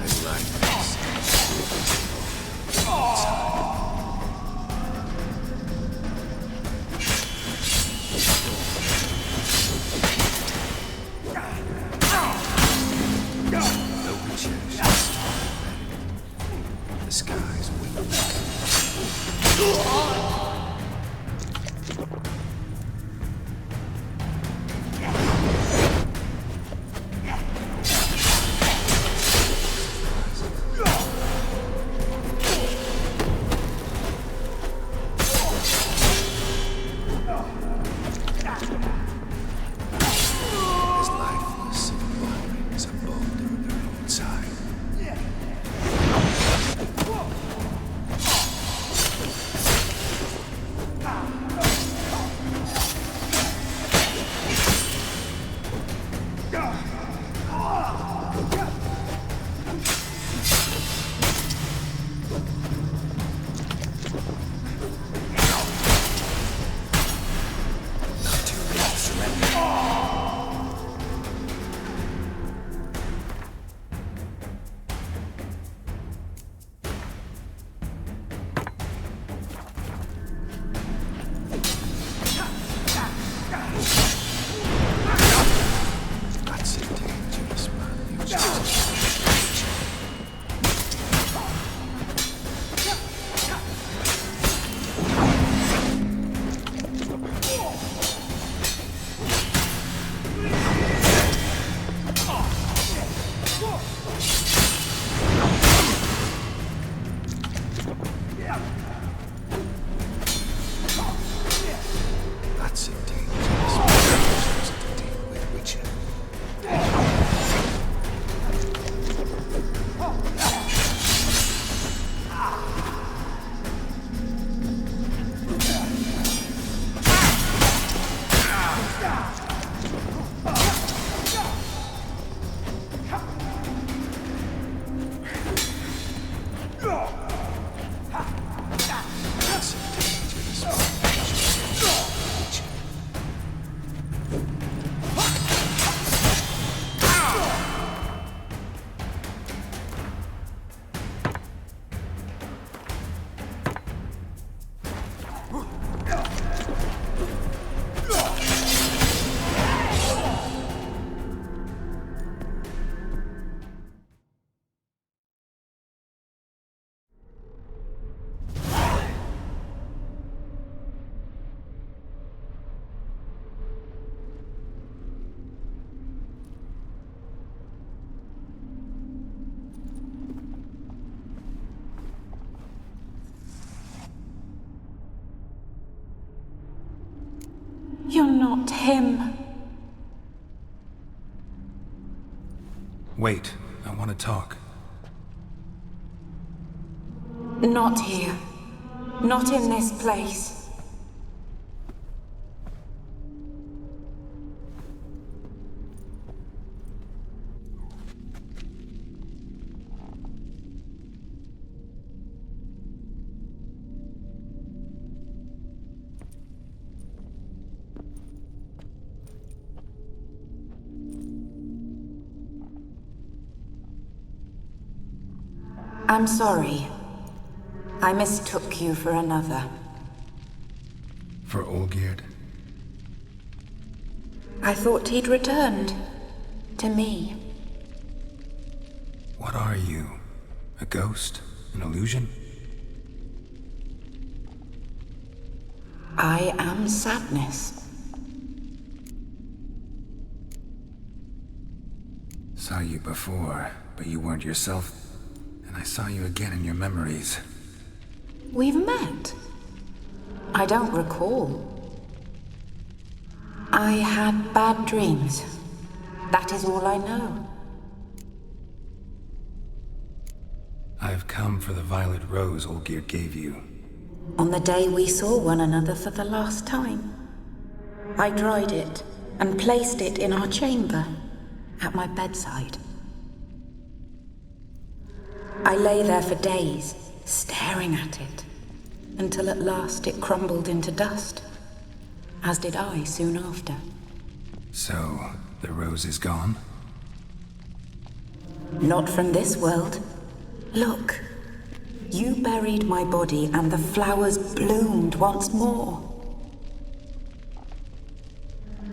As life the skies weep. As lifeless and boring as a boulder on the roadside. That's a dangerous man you chose. That's a dangerous man to deal with, Witcher. That's a dangerous man, Witcher. You're not him. Wait, I want to talk. Not here. Not in this place. I'm sorry. I mistook you for another. For Olgierd? I thought he'd returned. To me. What are you? A ghost? An illusion? I am sadness. Saw you before, but you weren't yourself. And I saw you again in your memories. We've met? I don't recall. I had bad dreams. That is all I know. I've come for the violet rose Olgierd gave you. On the day we saw one another for the last time, I dried it and placed it in our chamber, at my bedside. I lay there for days, staring at it, until at last it crumbled into dust, as did I soon after. So, the rose is gone? Not from this world. Look. You buried my body and the flowers bloomed once more.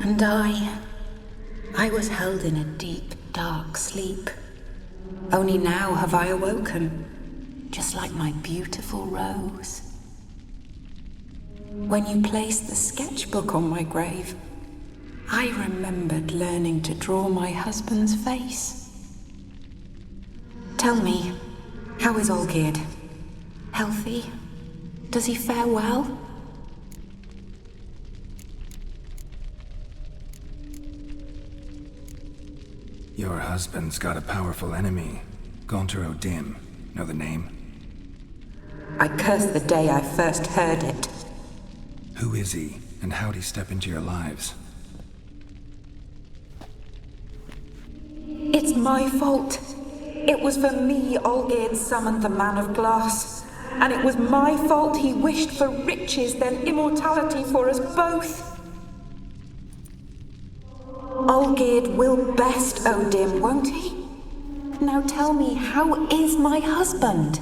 And I was held in a deep, dark sleep. Only now have I awoken, just like my beautiful rose. When you placed the sketchbook on my grave, I remembered learning to draw my husband's face. Tell me, how is Olgierd? Healthy? Does he fare well? Your husband's got a powerful enemy. Gaunter O'Dim. Know the name? I curse the day I first heard it. Who is he, and how'd he step into your lives? It's my fault. It was for me Olgierd summoned the Man of Glass. And it was my fault he wished for riches than immortality for us both. Olgierd will best O'Dim, won't he? Now tell me, how is my husband?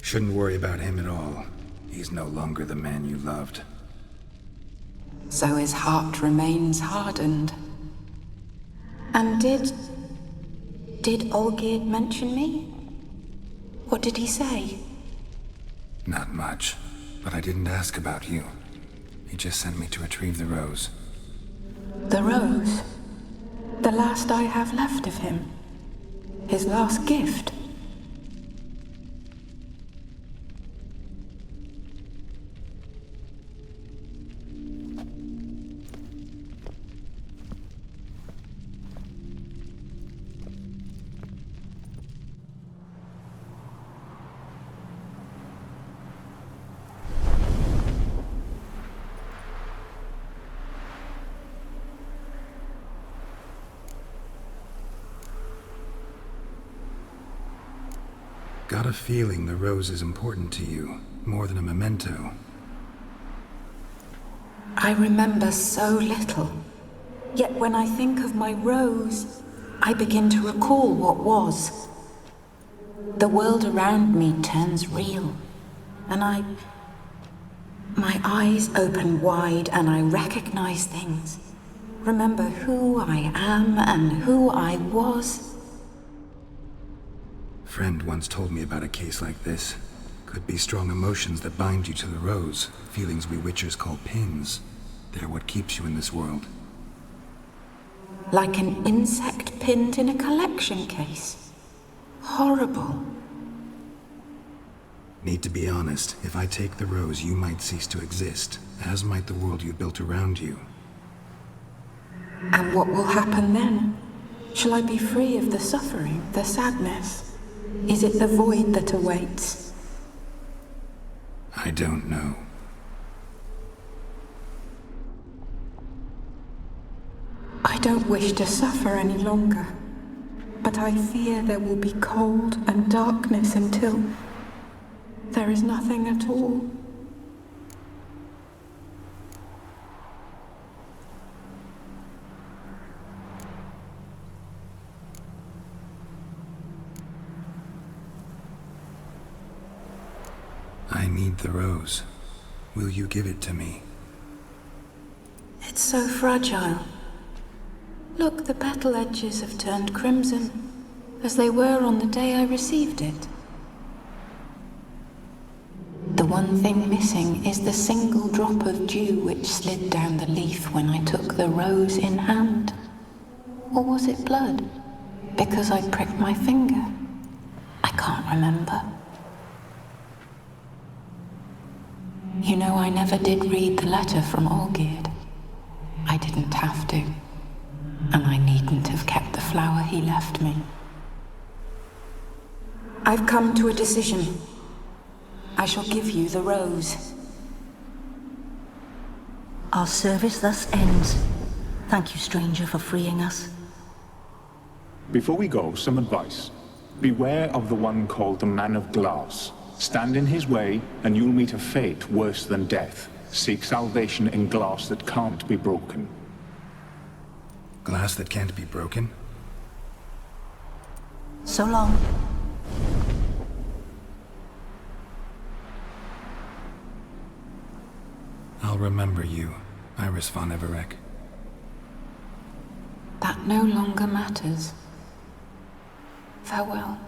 Shouldn't worry about him at all. He's no longer the man you loved. So his heart remains hardened. And did Olgierd mention me? What did he say? Not much, but I didn't ask about you. He just sent me to retrieve the rose. The rose? The last I have left of him? His last gift? Got a feeling the rose is important to you, more than a memento. I remember so little. Yet when I think of my rose, I begin to recall what was. The world around me turns real, and my eyes open wide and I recognize things. Remember who I am and who I was. Friend once told me about a case like this. Could be strong emotions that bind you to the rose, feelings we witchers call pins. They're what keeps you in this world. Like an insect pinned in a collection case. Horrible. Need to be honest, if I take the rose, you might cease to exist, as might the world you built around you. And what will happen then? Shall I be free of the suffering, the sadness? Is it the void that awaits? I don't know. I don't wish to suffer any longer, but I fear there will be cold and darkness until there is nothing at all. need the rose. Will you give it to me? It's so fragile. Look, the petal edges have turned crimson, as they were on the day I received it. The one thing missing is the single drop of dew which slid down the leaf when I took the rose in hand. Or was it blood? Because I pricked my finger? I can't remember. You know, I never did read the letter from Olgierd. I didn't have to. And I needn't have kept the flower he left me. I've come to a decision. I shall give you the rose. Our service thus ends. Thank you, stranger, for freeing us. Before we go, some advice. Beware of the one called the Man of Glass. Stand in his way, and you'll meet a fate worse than death. Seek salvation in glass that can't be broken. Glass that can't be broken? So long. I'll remember you, Iris von Everec. That no longer matters. Farewell.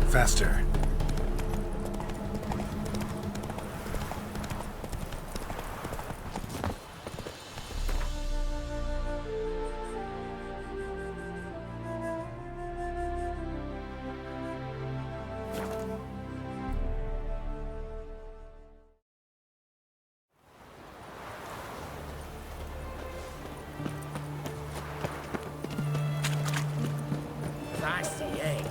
Faster. Classy, eh?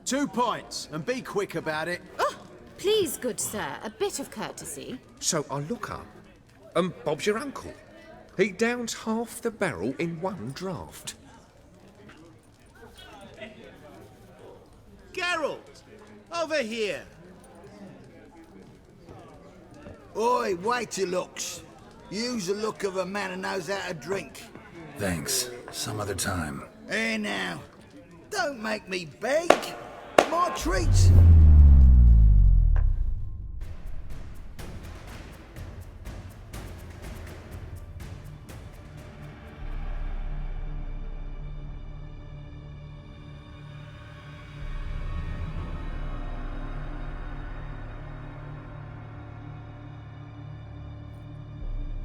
Two points, and be quick about it. Oh, please, good sir, a bit of courtesy. So I look up, and Bob's your uncle. He downs half the barrel in one draught. Geralt! Over here! Oi, wait your looks. Use the look of a man who knows how to drink. Thanks. Some other time. Here now. Don't make me beg. My treat.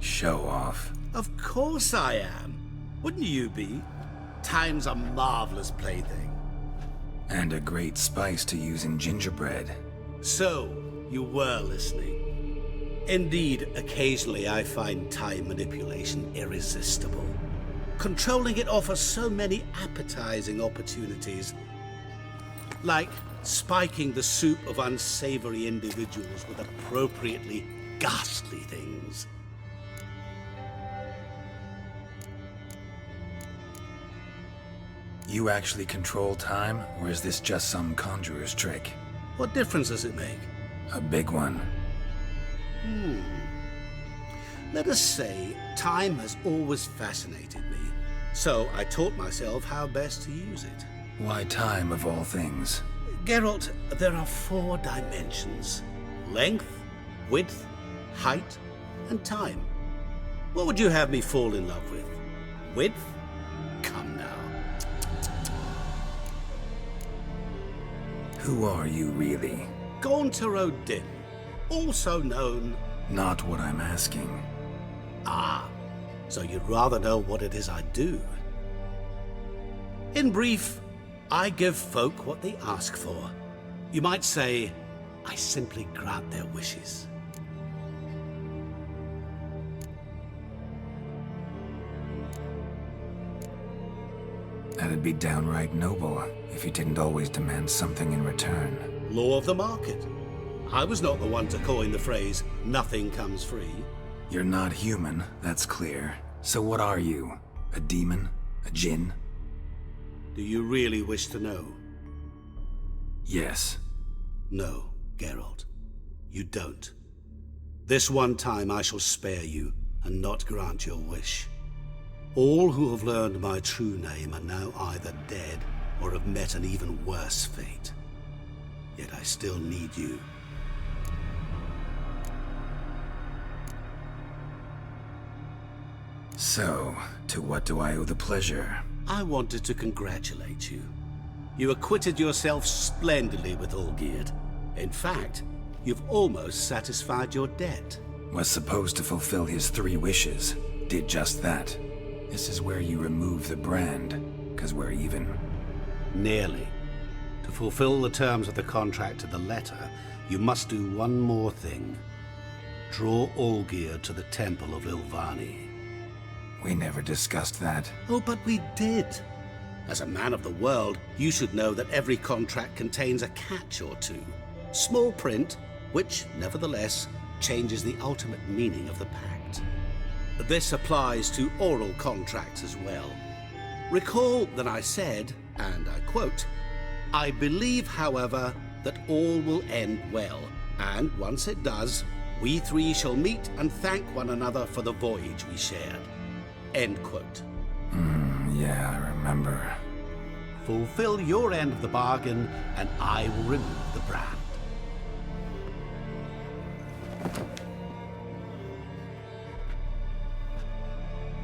Show off. Of course I am. Wouldn't you be? Time's a marvelous plaything. And a great spice to use in gingerbread. So, you were listening. Indeed, occasionally I find time manipulation irresistible. Controlling it offers so many appetizing opportunities. Like spiking the soup of unsavory individuals with appropriately ghastly things. You actually control time, or is this just some conjurer's trick? What difference does it make? A big one. Let us say time has always fascinated me, so I taught myself how best to use it. Why time, of all things? Geralt, there are 4 dimensions. Length, width, height, and time. What would you have me fall in love with? Width? Come now. Who are you, really? Gaunter O'Dim, also known... Not what I'm asking. Ah, so you'd rather know what it is I do. In brief, I give folk what they ask for. You might say, I simply grant their wishes. That'd be downright noble if you didn't always demand something in return. Law of the market. I was not the one to coin the phrase, nothing comes free. You're not human, that's clear. So what are you? A demon? A djinn? Do you really wish to know? Yes. No, Geralt. You don't. This one time I shall spare you and not grant your wish. All who have learned my true name are now either dead or have met an even worse fate. Yet I still need you. So, to what do I owe the pleasure? I wanted to congratulate you. You acquitted yourself splendidly with Olgierd. In fact, you've almost satisfied your debt. Was supposed to fulfill his 3 wishes. Did just that. This is where you remove the brand, 'cause we're even. Nearly. To fulfill the terms of the contract to the letter, you must do one more thing. Draw Olgierd to the Temple of Lilvani. We never discussed that. Oh, but we did. As a man of the world, you should know that every contract contains a catch or two. Small print, which, nevertheless, changes the ultimate meaning of the pact. This applies to oral contracts as well. Recall that I said, and I quote, I believe, however, that all will end well, and once it does, we 3 shall meet and thank one another for the voyage we shared. End quote. Yeah, I remember. Fulfill your end of the bargain, and I will remove the brand.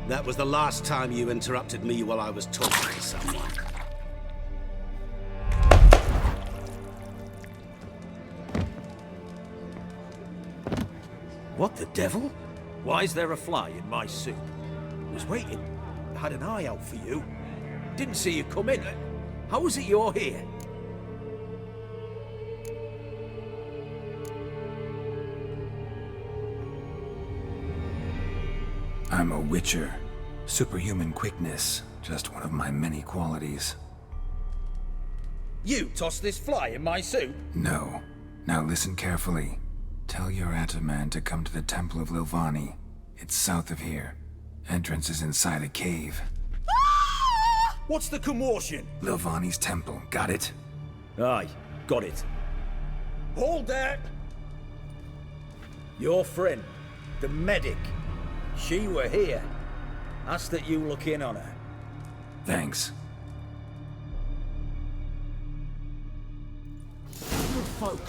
That was the last time you interrupted me while I was talking to someone. What the devil? Why is there a fly in my soup? I was waiting. I had an eye out for you. Didn't see you come in. How is it you're here? I'm a witcher. Superhuman quickness, just one of my many qualities. You tossed this fly in my soup? No. Now listen carefully. Tell your Ataman to come to the Temple of Lilvani. It's south of here. Entrance is inside a cave. What's the commotion? Lilvani's temple, got it? Aye, got it. Hold there! Your friend, the medic. She were here. Ask that you look in on her. Thanks.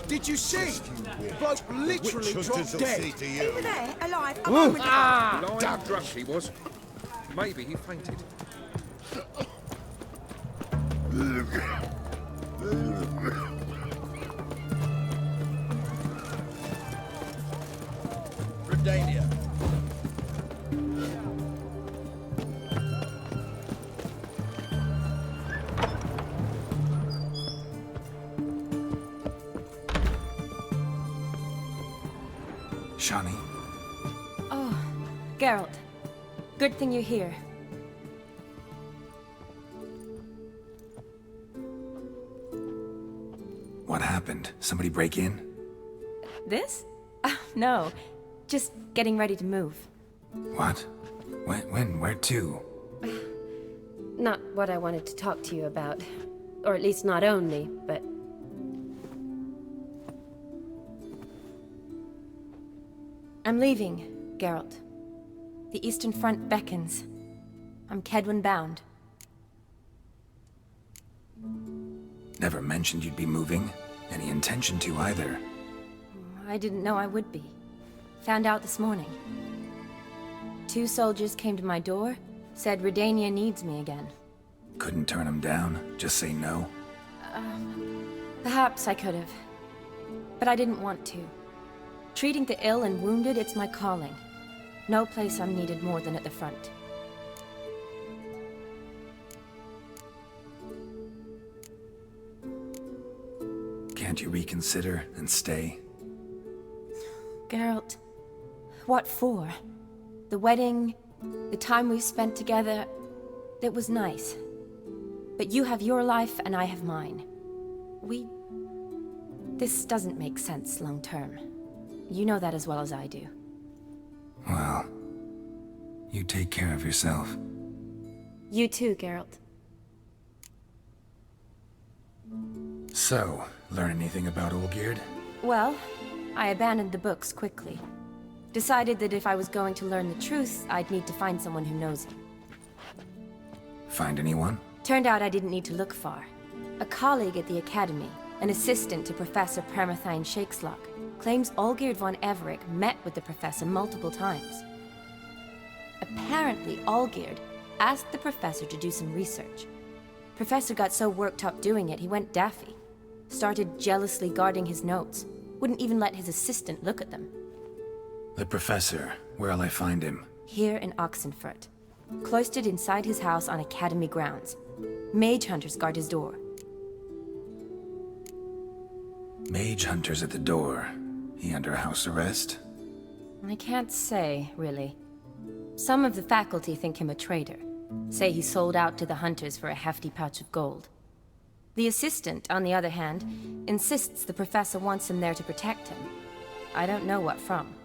Did you see? Bloke literally dropped dead. Over there, alive. Damn drunk he was. Maybe he fainted. Redania. Shani? Oh, Geralt. Good thing you're here. What happened? Somebody break in? This? No. Just getting ready to move. What? When? Where to? Not what I wanted to talk to you about. Or at least not only, but... I'm leaving, Geralt. The Eastern Front beckons. I'm Kedwin bound. Never mentioned you'd be moving. Any intention to either. I didn't know I would be. Found out this morning. 2 soldiers came to my door, said Redania needs me again. Couldn't turn him down? Just say no? Perhaps I could have. But I didn't want to. Treating the ill and wounded, it's my calling. No place I'm needed more than at the front. Can't you reconsider and stay? Geralt, what for? The wedding, the time we've spent together, it was nice. But you have your life and I have mine. This doesn't make sense long term. You know that as well as I do. Well, you take care of yourself. You too, Geralt. So, learn anything about Olgierd? Well, I abandoned the books quickly. Decided that if I was going to learn the truth, I'd need to find someone who knows him. Find anyone? Turned out I didn't need to look far. A colleague at the Academy, an assistant to Professor Permathine Shakeslock, claims Olgierd von Everec met with the professor multiple times. Apparently, Olgierd asked the professor to do some research. Professor got so worked up doing it, he went daffy. Started jealously guarding his notes. Wouldn't even let his assistant look at them. The professor. Where'll I find him? Here in Oxenfurt. Cloistered inside his house on Academy grounds. Mage hunters guard his door. Mage hunters at the door. He under house arrest? I can't say, really. Some of the faculty think him a traitor. Say he sold out to the hunters for a hefty pouch of gold. The assistant, on the other hand, insists the professor wants him there to protect him. I don't know what from.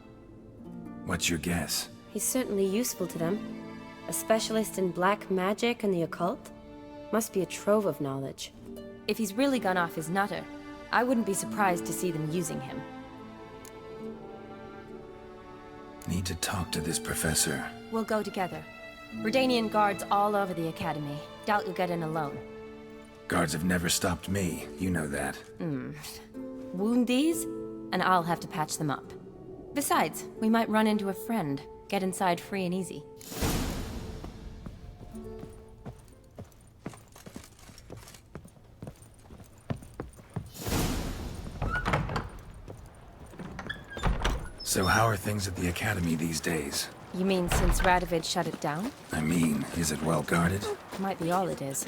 What's your guess? He's certainly useful to them. A specialist in black magic and the occult? Must be a trove of knowledge. If he's really gone off his nutter, I wouldn't be surprised to see them using him. Need to talk to this professor. We'll go together. Redanian guards all over the Academy. Doubt you'll get in alone. Guards have never stopped me, you know that. Wound these, and I'll have to patch them up. Besides, we might run into a friend. Get inside free and easy. So how are things at the Academy these days? You mean since Radovid shut it down? I mean, is it well guarded? Might be all it is.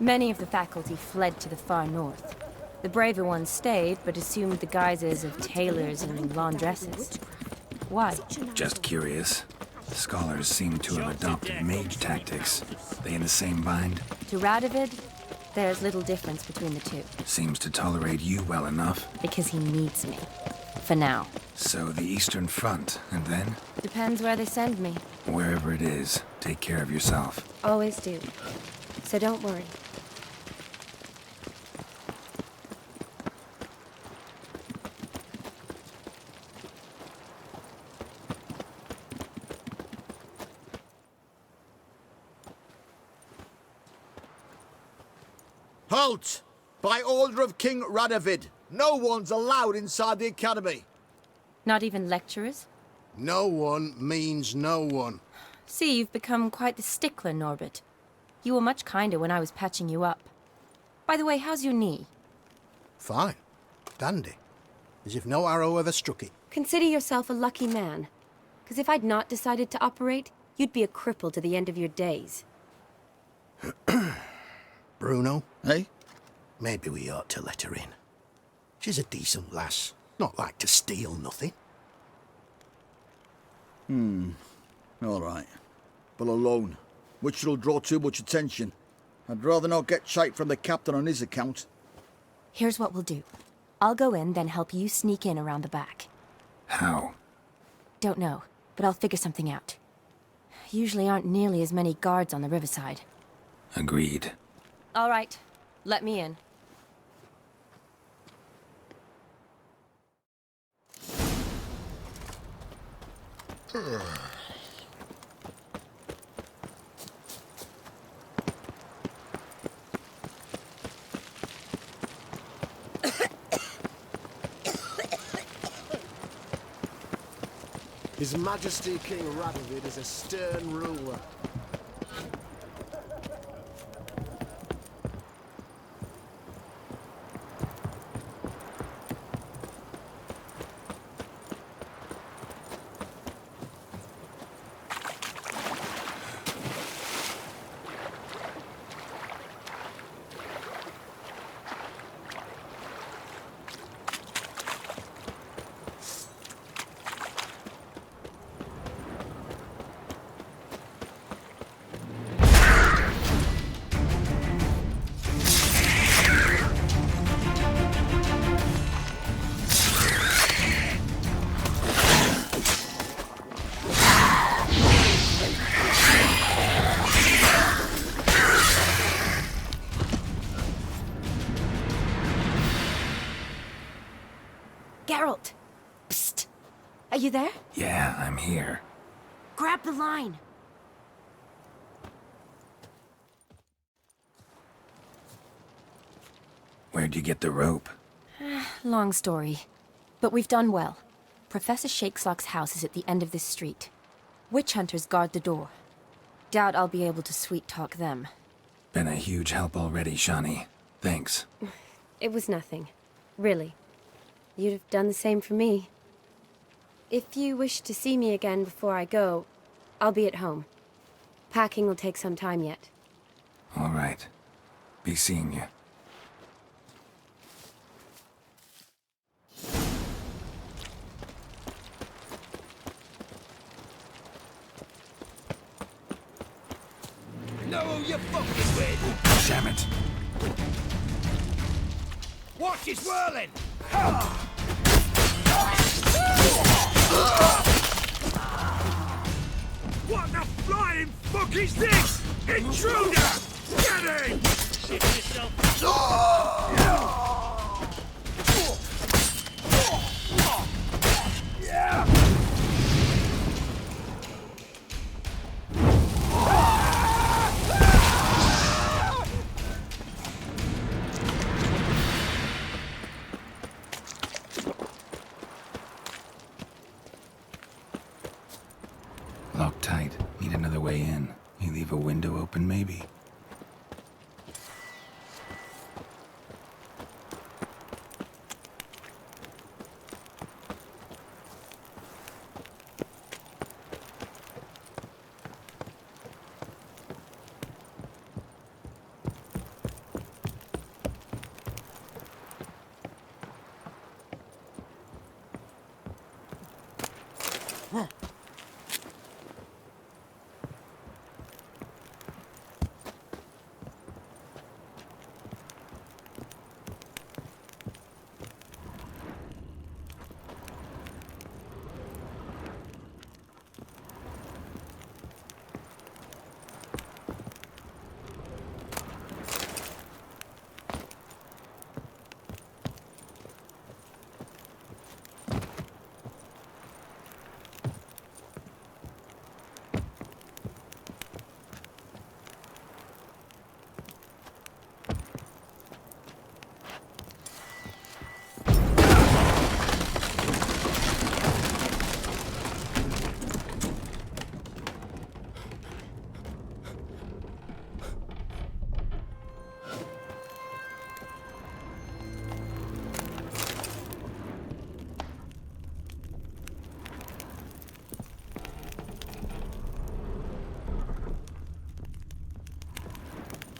Many of the faculty fled to the far north. The braver ones stayed, but assumed the guises of tailors and laundresses. Why? Just curious. Scholars seem to have adopted mage tactics. They in the same bind? To Radovid, there's little difference between the two. Seems to tolerate you well enough. Because he needs me. For now. So the Eastern Front, and then? Depends where they send me. Wherever it is, take care of yourself. Always do. So don't worry. Halt! By order of King Radovid, no one's allowed inside the Academy. Not even lecturers? No one means no one. See, you've become quite the stickler, Norbert. You were much kinder when I was patching you up. By the way, how's your knee? Fine. Dandy. As if no arrow ever struck it. Consider yourself a lucky man. Because if I'd not decided to operate, you'd be a cripple to the end of your days. Bruno, eh? Maybe we ought to let her in. She's a decent lass. Not like to steal nothing. All right. But alone, which will draw too much attention. I'd rather not get shite from the captain on his account. Here's what we'll do. I'll go in, then help you sneak in around the back. How? Don't know, but I'll figure something out. Usually aren't nearly as many guards on the riverside. Agreed. All right. Let me in. His Majesty King Radovid is a stern ruler. Geralt! Psst! Are you there? Yeah, I'm here. Grab the line! Where'd you get the rope? Long story. But we've done well. Professor Shakesock's house is at the end of this street. Witch hunters guard the door. Doubt I'll be able to sweet-talk them. Been a huge help already, Shani. Thanks. It was nothing. Really. You'd have done the same for me. If you wish to see me again before I go, I'll be at home. Packing will take some time yet. All right. Be seeing you. Know who you're fucking with? Damn it. Watch his whirling! What the flying fuck is this? Intruder! Get him! Shit yourself. Locked tight. Need another way in. You leave a window open, maybe?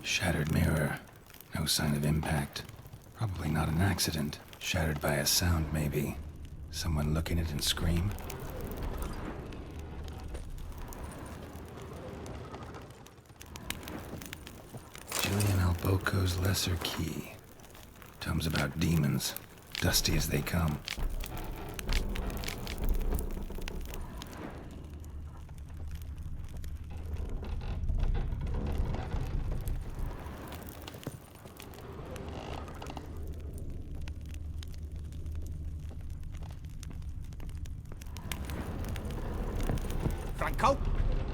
Shattered mirror. No sign of impact. Probably not an accident. Shattered by a sound, maybe. Someone look in it and scream? Julian Alboco's Lesser Key. Tomes about demons. Dusty as they come.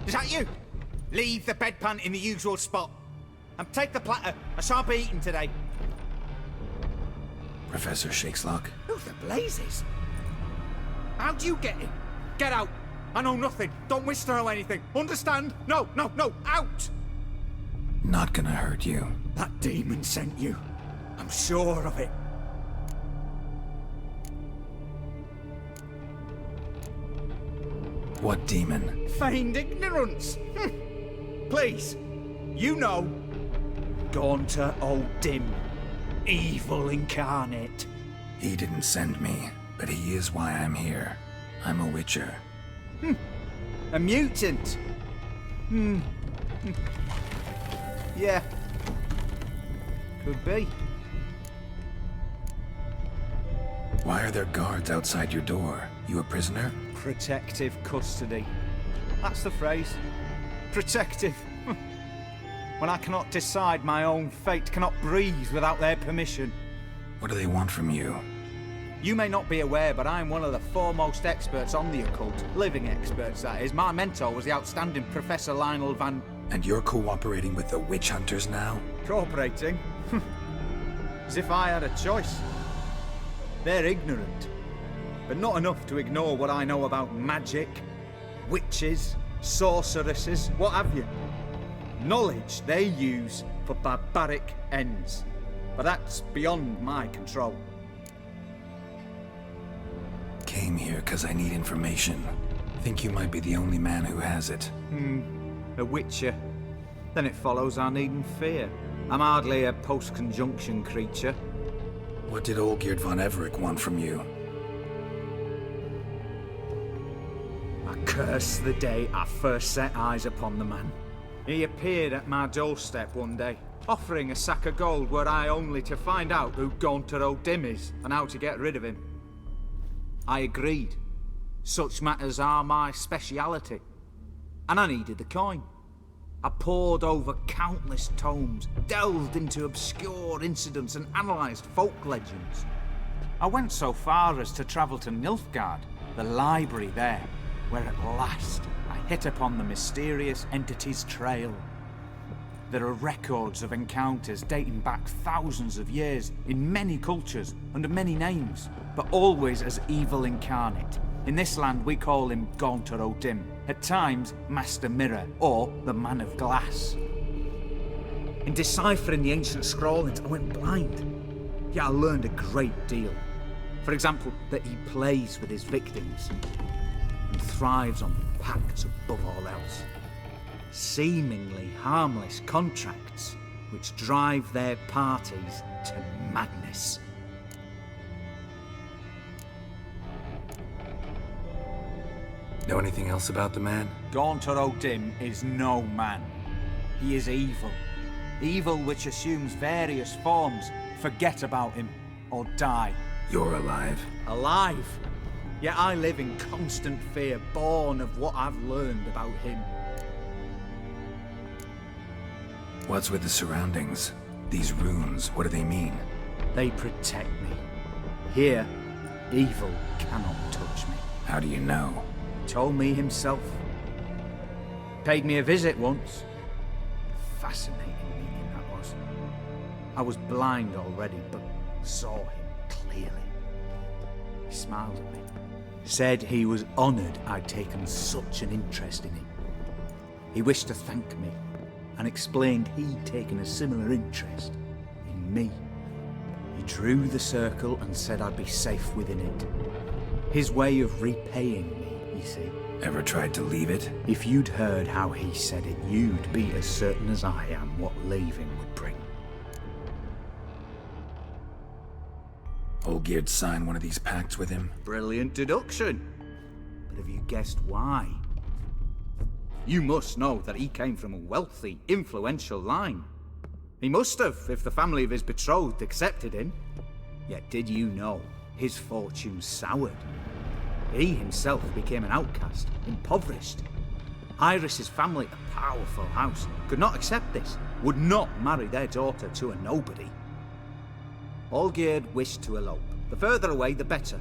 Is that you? Leave the bedpan in the usual spot. And take the platter. I shan't be eating today. Professor Shakeslock? Who the blazes? How'd you get in? Get out. I know nothing. Don't wish to know anything. Understand? No, no, no. Out! Not gonna hurt you. That demon sent you. I'm sure of it. What demon? Feigned ignorance. Please. You know. Gaunter O'Dim. Evil incarnate. He didn't send me, but he is why I'm here. I'm a witcher. A mutant. Yeah. Could be. Why are there guards outside your door? You a prisoner? Protective custody. That's the phrase. Protective. When I cannot decide my own fate, cannot breathe without their permission. What do they want from you? You may not be aware, but I'm one of the foremost experts on the occult. Living experts, that is. My mentor was the outstanding Professor Lionel Van... And you're cooperating with the witch hunters now? Cooperating? As if I had a choice. They're ignorant. But not enough to ignore what I know about magic, witches, sorceresses, what have you. Knowledge they use for barbaric ends. But that's beyond my control. Came here because I need information. Think you might be the only man who has it. A witcher. Then it follows I needn't fear. I'm hardly a post-conjunction creature. What did Olgierd von Everec want from you? I curse the day I first set eyes upon the man. He appeared at my doorstep one day, offering a sack of gold were I only to find out who Gaunter O'Dim is and how to get rid of him. I agreed. Such matters are my speciality. And I needed the coin. I pored over countless tomes, delved into obscure incidents and analysed folk legends. I went so far as to travel to Nilfgaard, the library there, where at last I hit upon the mysterious entity's trail. There are records of encounters dating back thousands of years in many cultures, under many names, but always as evil incarnate. In this land we call him Gaunter O'Dim, at times Master Mirror, or the Man of Glass. In deciphering the ancient scrawlings, I went blind. Yet I learned a great deal. For example, that he plays with his victims and thrives on pacts above all else. Seemingly harmless contracts which drive their parties to madness. Know anything else about the man? Gaunter O'Dim is no man. He is evil. Evil which assumes various forms. Forget about him, or die. You're alive. Alive? Yet I live in constant fear, born of what I've learned about him. What's with the surroundings? These runes, what do they mean? They protect me. Here, evil cannot touch me. How do you know? Told me himself. Paid me a visit once. Fascinating meeting that was. I was blind already, but saw him clearly. He smiled at me. Said he was honoured I'd taken such an interest in him. He wished to thank me, and explained he'd taken a similar interest in me. He drew the circle and said I'd be safe within it. His way of repaying me, you see. Ever tried to leave it? If you'd heard how he said it, you'd be as certain as I am what leaving would bring. Olgierd signed one of these pacts with him? Brilliant deduction. But have you guessed why? You must know that he came from a wealthy, influential line. He must have, if the family of his betrothed accepted him. Yet did you know his fortune soured? He himself became an outcast, impoverished. Iris's family, a powerful house, could not accept this, would not marry their daughter to a nobody. Olgierd wished to elope. The further away, the better.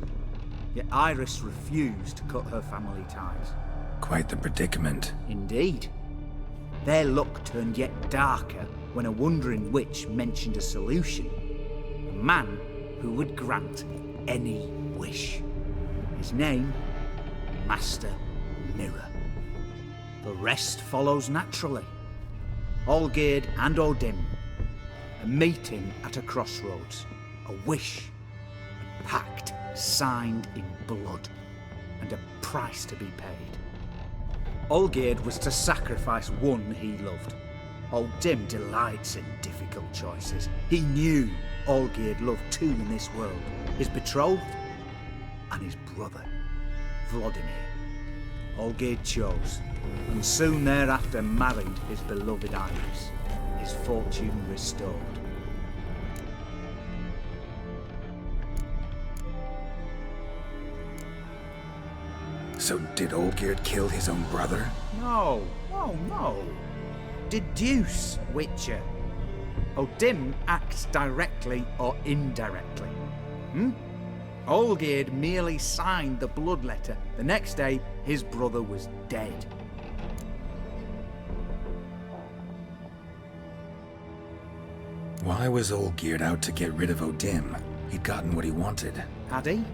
Yet Iris refused to cut her family ties. Quite the predicament. Indeed. Their luck turned yet darker when a wandering witch mentioned a solution. A man who would grant any wish. His name, Master Mirror. The rest follows naturally. Olgierd and O'Dim, a meeting at a crossroads, a wish, a pact signed in blood, and a price to be paid. Olgierd was to sacrifice one he loved. O'Dim delights in difficult choices. He knew Olgierd loved two in this world, his betrothed and his brother, Vladimir. Olgierd chose, and soon thereafter married his beloved Iris, his fortune restored. So did Olgierd kill his own brother? No, no. Deduce, Witcher. O'Dim acts directly or indirectly. Olgierd merely signed the blood letter. The next day, his brother was dead. Why was Olgierd out to get rid of O'Dim? He'd gotten what he wanted. Had he?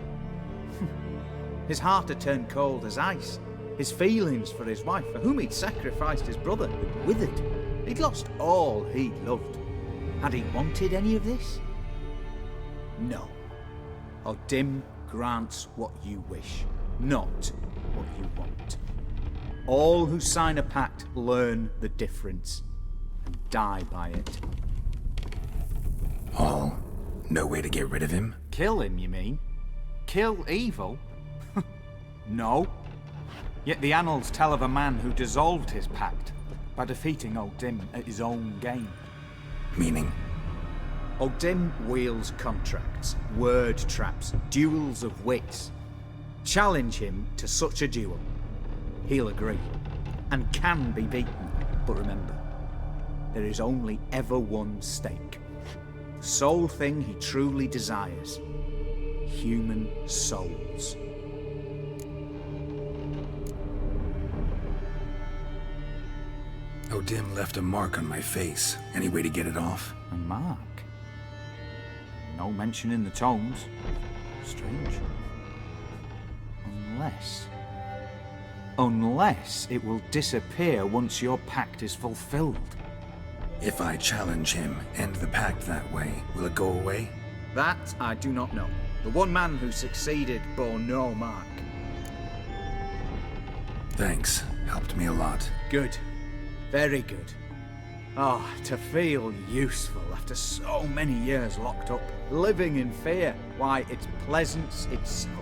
His heart had turned cold as ice. His feelings for his wife, for whom he'd sacrificed his brother, had withered. He'd lost all he loved. Had he wanted any of this? No. O'Dim grants what you wish, not what you want. All who sign a pact learn the difference and die by it. All? No way to get rid of him? Kill him, you mean? Kill evil? No. Yet the annals tell of a man who dissolved his pact by defeating O'Dim at his own game. Meaning? O'Dim wields contracts, word traps, duels of wits. Challenge him to such a duel. He'll agree, and can be beaten. But remember, there is only ever one stake. The sole thing he truly desires. Human souls. O'Dim left a mark on my face. Any way to get it off? A mark? No mention in the tomes. Strange. Unless it will disappear once your pact is fulfilled. If I challenge him, end the pact that way, will it go away? That I do not know. The one man who succeeded bore no mark. Thanks. Helped me a lot. Good. Very good. Oh, to feel useful after so many years locked up, living in fear. Why, it's pleasance itself.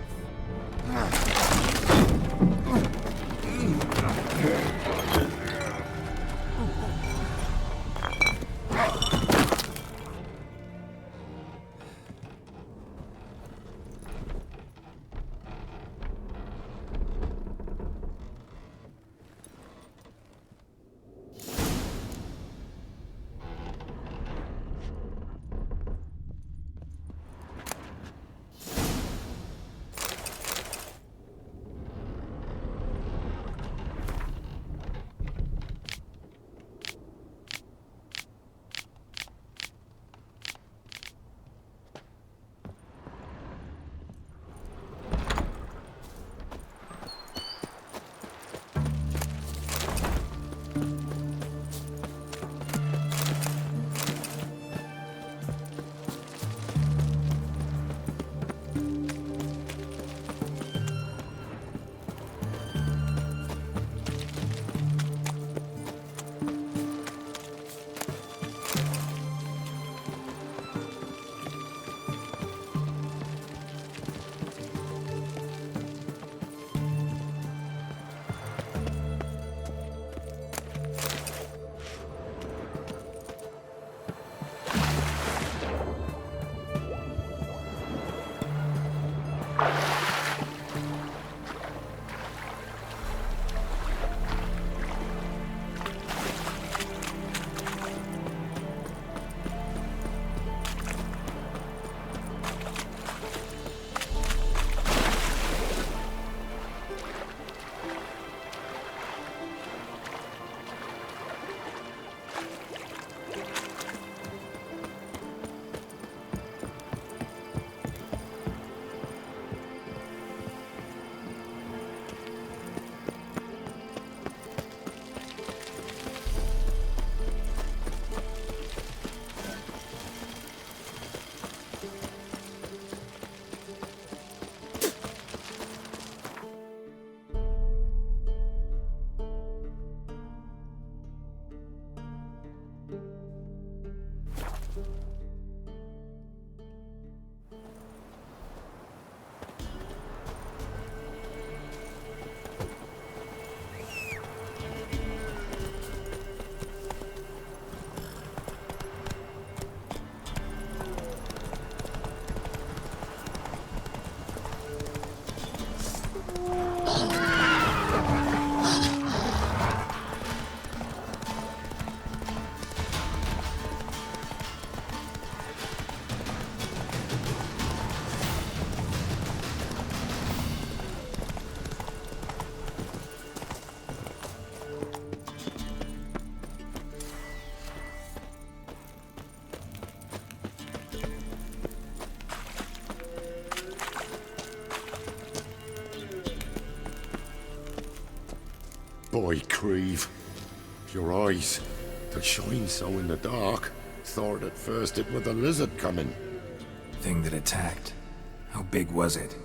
boy, Creve. Your eyes, they shine so in the dark. Thought at first it was the lizard coming. Thing that attacked. How big was it?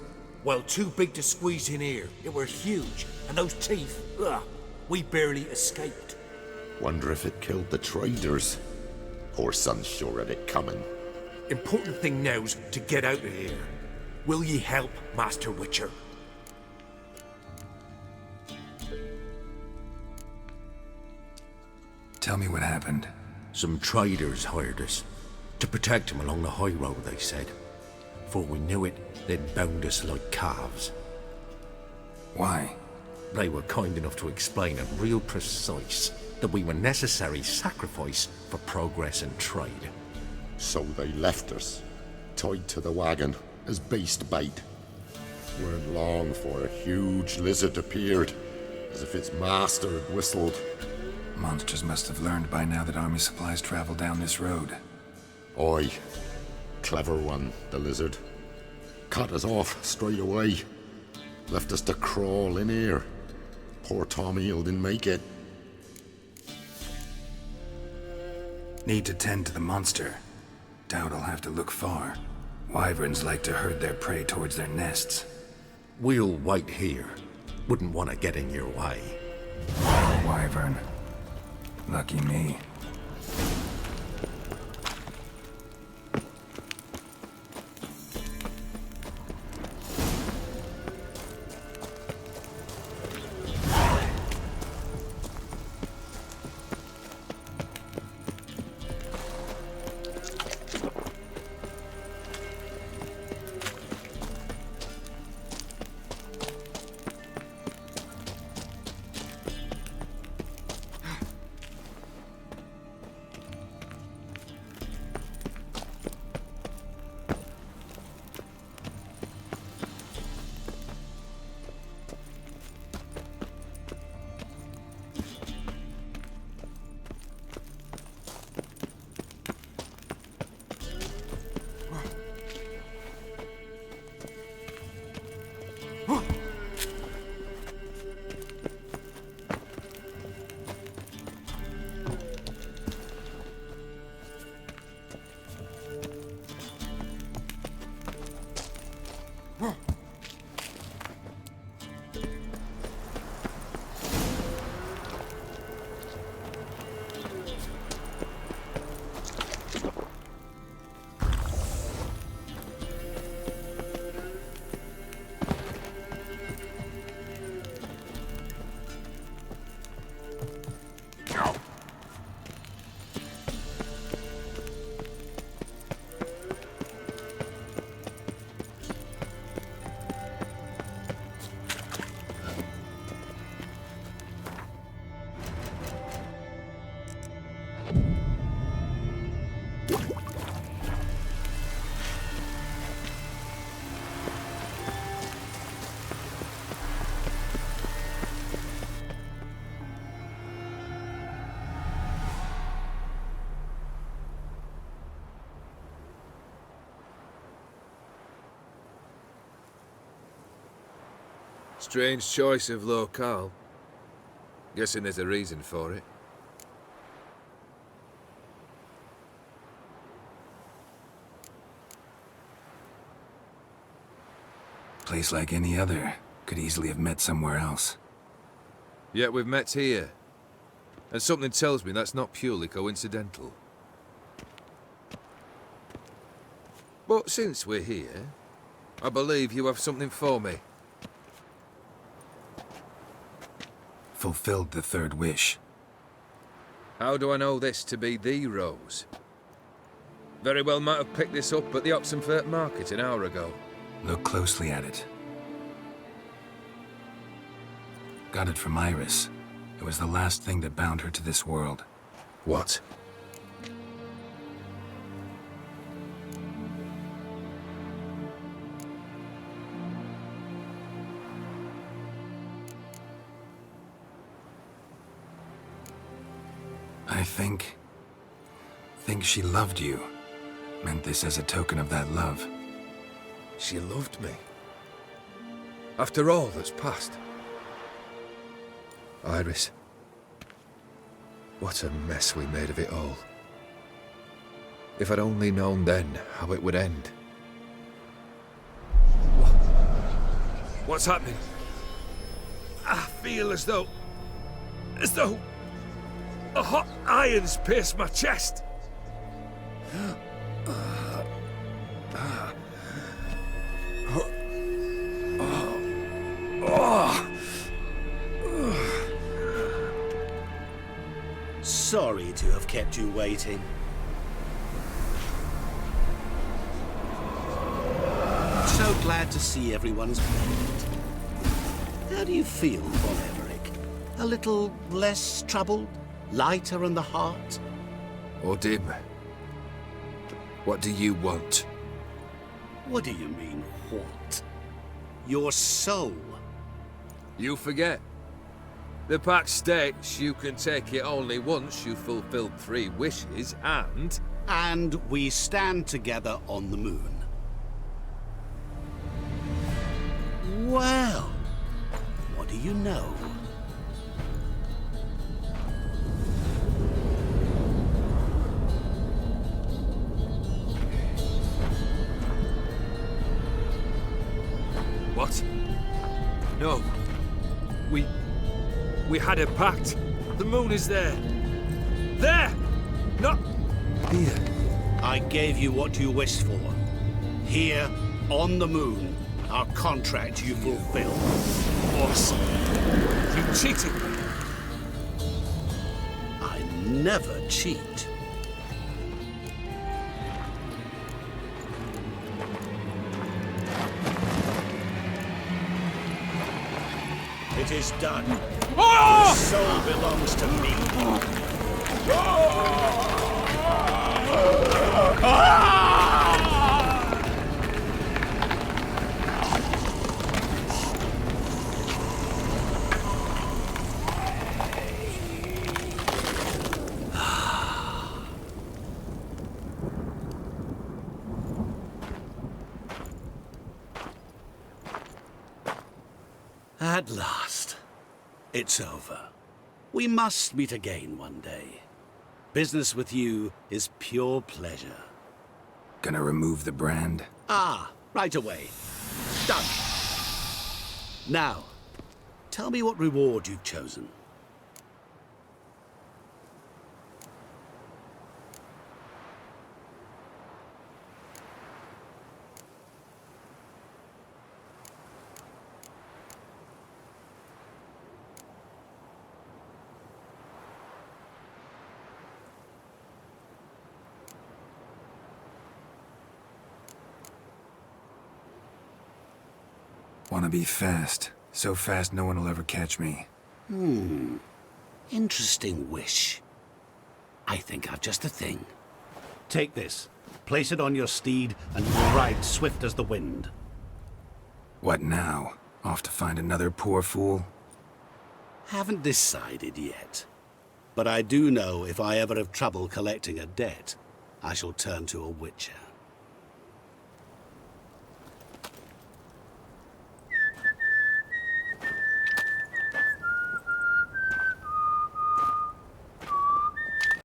Well, too big to squeeze in here. It were huge, and those teeth, ugh, we barely escaped. Wonder if it killed the traders. Poor son's sure of it coming. Important thing now's to get out of here. Will ye help, Master Witcher? Tell me what happened. Some traders hired us. To protect them along the high road, they said. Before we knew it, they'd bound us like calves. Why? They were kind enough to explain it real precise, that we were necessary sacrifice for progress and trade. So they left us, tied to the wagon, as beast bait. Weren't long for a huge lizard appeared, as if its master had whistled. Monsters must have learned by now that army supplies travel down this road. Oi. Clever one, the lizard. Cut us off straight away. Left us to crawl in here. Poor Tommy didn't make it. Need to tend to the monster. Doubt I'll have to look far. Wyverns like to herd their prey towards their nests. We'll wait here. Wouldn't want to get in your way. Wyvern. Lucky me. Strange choice of locale. Guessing there's a reason for it. Place like any other. Could easily have met somewhere else. Yet we've met here. And something tells me that's not purely coincidental. But since we're here, I believe you have something for me. Fulfilled the third wish. How do I know this to be the rose? Very well might have picked this up at the Oxenfurt market an hour ago. Look closely at it. Got it from Iris. It was the last thing that bound her to this world. What? I think she loved you. Meant this as a token of that love. She loved me. After all that's passed. Iris. What a mess we made of it all. If I'd only known then how it would end. What's happening? I feel as though a hot iron's pierced my chest. Sorry to have kept you waiting. So glad to see everyone's made. How do you feel, Von Everett? A little less troubled? Lighter in the heart? Odim, what do you want? What do you mean, what? Your soul. You forget. The pact states you can take it only once you've fulfilled 3 wishes, and... And we stand together on the moon. Well, what do you know? What? No. We had a pact. The moon is there. There! Not here. I gave you what you wished for. Here, on the moon, our contract you fulfilled. Awesome. You cheated me. I never cheat. It is done. Oh! Your soul belongs to me. At last. It's over. We must meet again one day. Business with you is pure pleasure. Gonna remove the brand? Ah, right away. Done. Now, tell me what reward you've chosen. Wanna be fast. So fast no one will ever catch me. Interesting wish. I think I've just the thing. Take this. Place it on your steed, and you will ride swift as the wind. What now? Off to find another poor fool? Haven't decided yet. But I do know if I ever have trouble collecting a debt, I shall turn to a witcher.